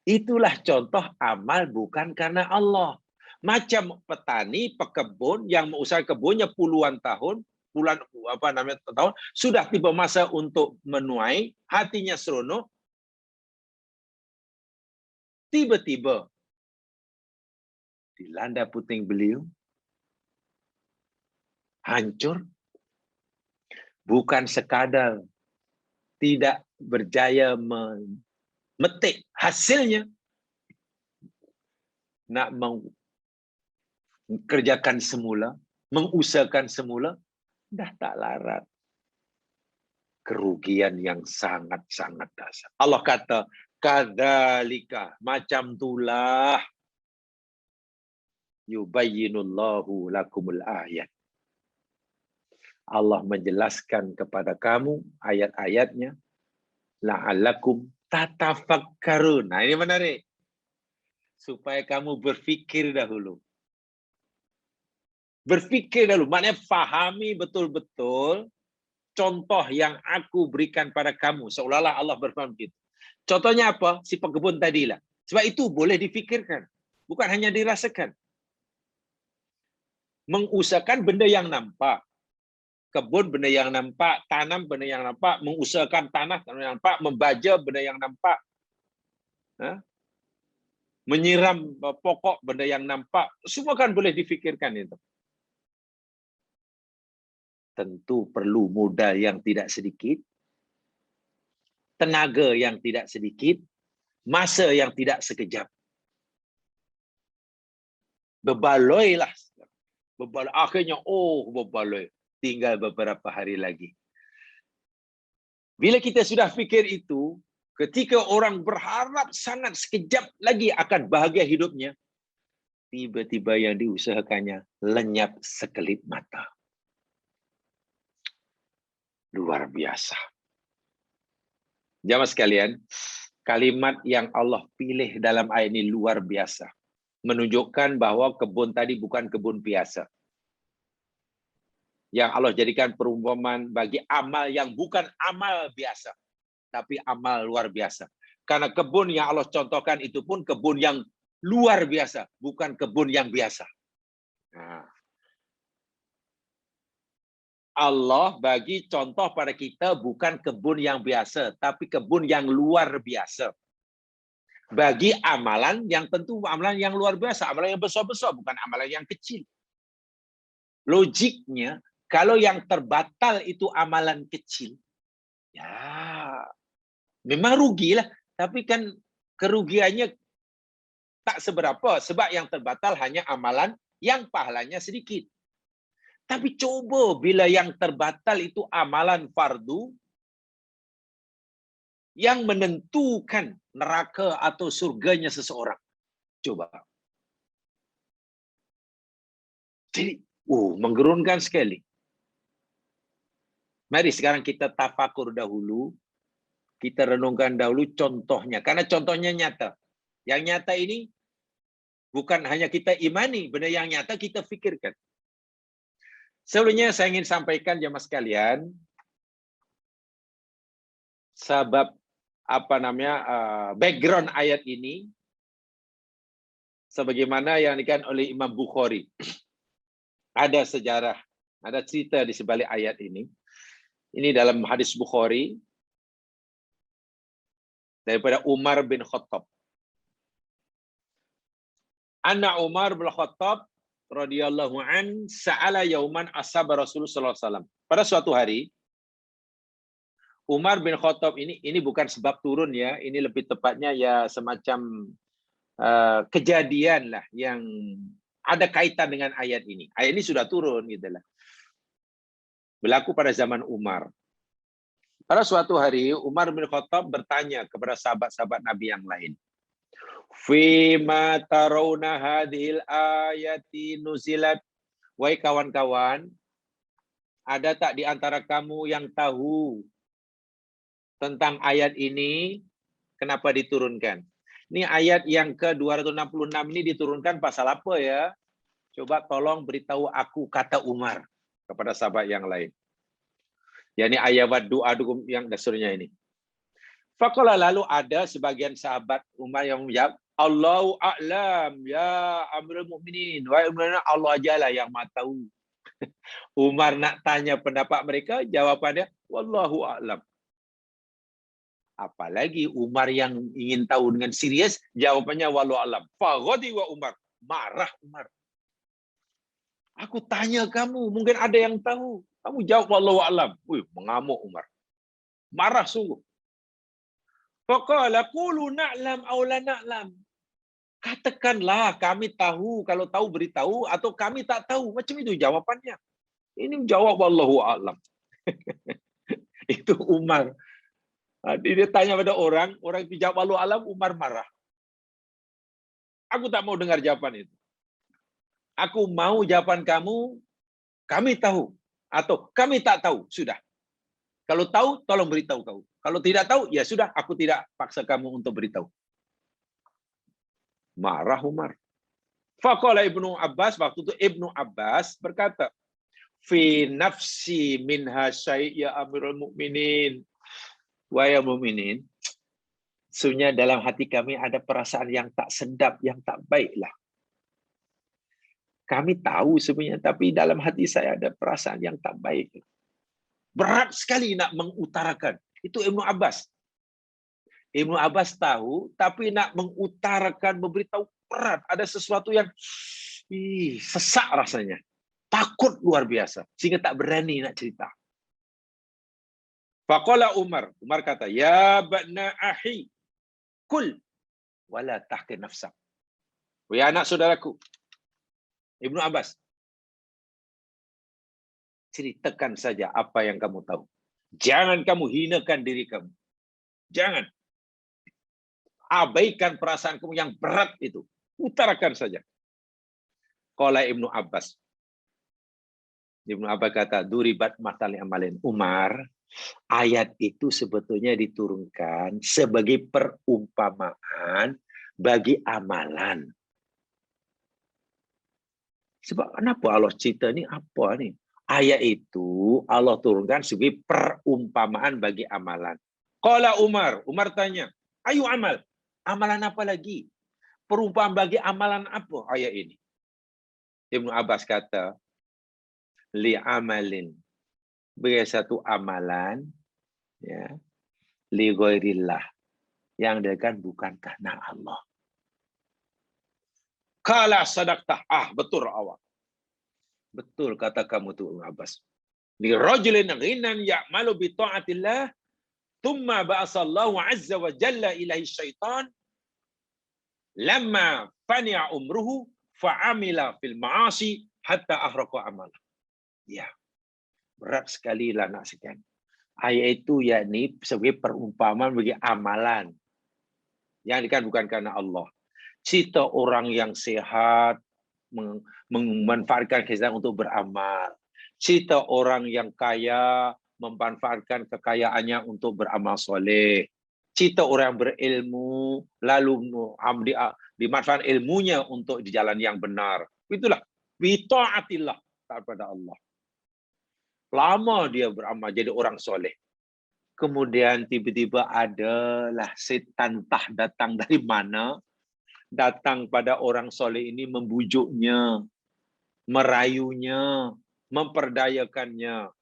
Itulah contoh amal bukan karena Allah. Macam petani, pekebun yang mengusahakan kebunnya puluhan tahun, tahun, sudah tiba masa untuk menuai, hatinya seronok, tiba-tiba dilanda puting beliung, hancur, bukan sekadar tidak berjaya memetik hasilnya, nak mengerjakan semula, mengusahakan semula, dah tak larat. Kerugian yang sangat-sangat dasar. Allah kata, kadzalika, macam itulah yubayyinullahu lakumul ayat. Allah menjelaskan kepada kamu ayat-ayatnya, la'allakum tatafakkarun. Nah, ini menarik. Supaya kamu berfikir dahulu. Berfikir dahulu, maknanya fahami betul-betul contoh yang aku berikan pada kamu. Seolah-olah Allah berfirman begitu. Contohnya apa? Si pekebun tadilah. Sebab itu boleh difikirkan. Bukan hanya dirasakan. Mengusahakan benda yang nampak. Kebun benda yang nampak. Tanam benda yang nampak. Mengusahakan tanah benda yang nampak. Membaja benda yang nampak. Menyiram pokok benda yang nampak. Semua kan boleh difikirkan itu. Tentu perlu modal yang tidak sedikit, tenaga yang tidak sedikit, masa yang tidak sekejap. Berbaloilah. Akhirnya, berbaloi. Tinggal beberapa hari lagi. Bila kita sudah fikir itu, ketika orang berharap sangat sekejap lagi akan bahagia hidupnya, tiba-tiba yang diusahakannya lenyap sekelip mata. Luar biasa. Jamaah sekalian, kalimat yang Allah pilih dalam ayat ini luar biasa. Menunjukkan bahwa kebun tadi bukan kebun biasa. Yang Allah jadikan perumpamaan bagi amal yang bukan amal biasa. Tapi amal luar biasa. Karena kebun yang Allah contohkan itu pun kebun yang luar biasa. Bukan kebun yang biasa. Nah, Allah bagi contoh pada kita bukan kebun yang biasa, tapi kebun yang luar biasa. Bagi amalan yang tentu amalan yang luar biasa, amalan yang besar-besar, bukan amalan yang kecil. Logiknya, kalau yang terbatal itu amalan kecil, ya memang rugilah. Tapi kan kerugiannya tak seberapa, sebab yang terbatal hanya amalan yang pahalanya sedikit. Tapi coba bila yang terbatal itu amalan fardu yang menentukan neraka atau surganya seseorang. Coba. Jadi, menggerunkan sekali. Mari sekarang kita tafakur dahulu, kita renungkan dahulu contohnya. Karena contohnya nyata. Yang nyata ini bukan hanya kita imani, benda yang nyata kita fikirkan. Sebelumnya saya ingin sampaikan jemaah sekalian, sebab background ayat ini, sebagaimana yang dikatakan oleh Imam Bukhari. Ada sejarah, ada cerita di sebalik ayat ini. Ini dalam hadis Bukhari daripada Umar bin Khattab. Anna Umar bin Khattab radhiyallahu an sa'ala yauman ashab Rasulullah sallallahu alaihi wasallam. Pada suatu hari Umar bin Khattab ini bukan sebab turun ya, ini lebih tepatnya ya semacam kejadian lah yang ada kaitan dengan ayat ini. Ayat ini sudah turun gitulah. Berlaku pada zaman Umar. Pada suatu hari Umar bin Khattab bertanya kepada sahabat-sahabat Nabi yang lain. Fima tarawna hadhil ayati nuzilat. Wahai kawan-kawan, ada tak di antara kamu yang tahu tentang ayat ini kenapa diturunkan? Ini ayat yang ke-266 ini diturunkan pasal apa ya? Coba tolong beritahu aku, kata Umar kepada sahabat yang lain. yakni ayat doa yang dasarnya ini. Faqala, lalu ada sebagian sahabat Umar yang menjawab, Allahu a'lam ya Amirul Mukminin. Wahai Umar, Allah ajalah yang Maha tahu. Umar nak tanya pendapat mereka, jawapannya wallahu a'lam. Apalagi Umar yang ingin tahu dengan serius, jawapannya wallahu a'lam. Faghadi wa Umar, marah Umar. Aku tanya kamu, mungkin ada yang tahu. Kamu jawab wallahu a'lam. Mengamuk Umar. Marah sungguh. Faqala qulu na'lam aw la na'lam. Katakanlah kami tahu, kalau tahu beritahu, atau kami tak tahu. Macam itu jawapannya. Ini jawab wallahu a'lam. Itu Umar. Dia tanya pada orang itu jawab wallahu a'lam, Umar marah. Aku tak mau dengar jawaban itu. Aku mau jawaban kamu, kami tahu. Atau kami tak tahu, sudah. Kalau tahu, tolong beritahu kau. Kalau tidak tahu, ya sudah, aku tidak paksa kamu untuk beritahu. Marah Umar. Faqala Ibnu Abbas, waktu itu Ibnu Abbas berkata, fi nafsi minha syai' ya Amirul Mukminin. Wahai mukminin, sebenarnya dalam hati kami ada perasaan yang tak sedap, yang tak baiklah. Kami tahu sebenarnya, tapi dalam hati saya ada perasaan yang tak baik. Berat sekali nak mengutarakan. Itu Ibnu Abbas. Ibnu Abbas tahu, tapi nak mengutarakan, memberitahu berat. Ada sesuatu yang sesak rasanya. Takut luar biasa. Sehingga tak berani nak cerita. Faqala Umar. Umar kata, ya ba'na ahi, kul, wala tahqir nafsak. Ya anak saudaraku, Ibnu Abbas, ceritakan saja apa yang kamu tahu. Jangan kamu hinakan diri kamu. Jangan. Abaikan perasaan kamu yang berat itu. Utarakan saja. Qala Ibnu Abbas. Ibnu Abbas kata, duribat matali amalin. Umar, ayat itu sebetulnya diturunkan sebagai perumpamaan bagi amalan. Sebab kenapa Allah cerita ni apa ni? Ayat itu Allah turunkan sebagai perumpamaan bagi amalan. Qala Umar, Umar tanya, ayu amal? Amalan apa lagi? Perumpamaan bagi amalan apa ayat ini? Ibnu Abbas kata, li amalin sebagai satu amalan, ya, li ghairillah, yang dilakukan bukan karena Allah. Qala sadaqtah. Betul awak. Betul kata kamu tuh Abbas. Li rajulin ghinan ya'malu bi ta'atillah, thumma ba'asallahu azza wa jalla ilaihi syaitan, lamma fani'a umruhu fa'amila fil ma'asi hatta ahraqa amalah. Ya, berat sekali lah nak sekian. Ayat itu yakni sebagai perumpamaan bagi amalan yang bukan karena Allah. Cita orang yang sehat memanfaatkan kesehatan untuk beramal. Cita orang yang kaya memanfaatkan kekayaannya untuk beramal soleh. Cita orang yang berilmu lalu dimanfaatkan ilmunya untuk di jalan yang benar. Itulah bi ta'atillah, taat pada Allah. Lama dia beramal jadi orang soleh. Kemudian tiba-tiba adalah setan entah datang dari mana, datang pada orang soleh ini membujuknya, merayunya, memperdayakannya.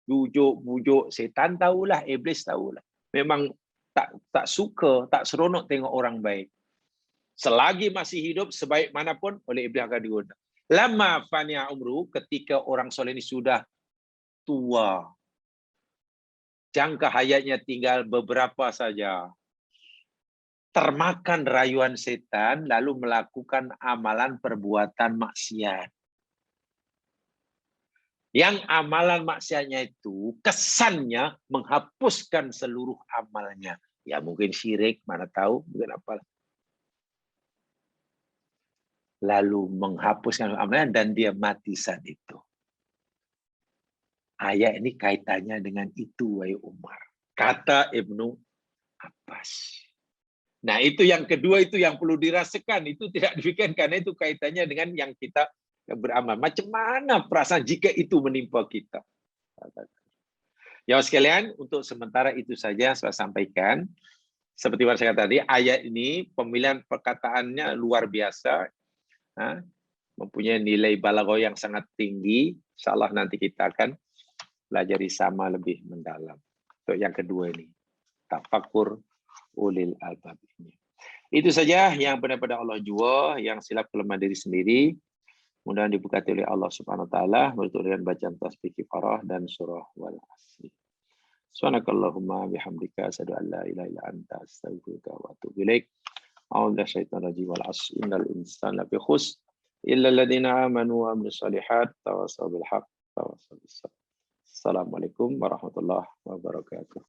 Bujuk-bujuk, setan tahulah, iblis tahulah. Memang tak suka, tak seronok tengok orang baik. Selagi masih hidup, sebaik manapun, oleh iblis akan digoda. Lama fania umru, ketika orang soleh ini sudah tua, jangka hayatnya tinggal beberapa saja, termakan rayuan setan, lalu melakukan amalan perbuatan maksiat. Yang amalan maksiatnya itu kesannya menghapuskan seluruh amalnya. Ya mungkin syirik, mana tahu, mungkin apa. Lalu menghapuskan amalnya dan dia mati saat itu. Ayat ini kaitannya dengan itu, wahai Umar. Kata Ibnu Abbas. Nah itu yang kedua, itu yang perlu dirasakan. Itu tidak dipikirkan karena itu kaitannya dengan yang kita beramal. Macam mana perasaan jika itu menimpa kita? Ya sekalian, untuk sementara itu saja saya sampaikan. Seperti yang saya katakan tadi, ayat ini pemilihan perkataannya luar biasa. Mempunyai nilai balaghah yang sangat tinggi. Insyaallah nanti kita akan pelajari sama lebih mendalam. Untuk yang kedua ini, tafakur ulil albab ini. Itu saja yang benar pada Allah jua, yang silap kelemahan diri sendiri. Mudah-mudahan diberkati oleh Allah Subhanahu wa taala menutup dengan bacaan tasbih kifarah dan surah wal asr. Subhanakallahumma bihamdika asyhadu an la ilaha illa anta astaghfiruka wa atubu ilaik. A'udzu syaitonir rajim wal asr innal insana lafi khusr illa alladziina aamanu wa amilus shalihat tawassaw bil haqq tawassaw bis sabr. Assalamualaikum warahmatullahi wabarakatuh.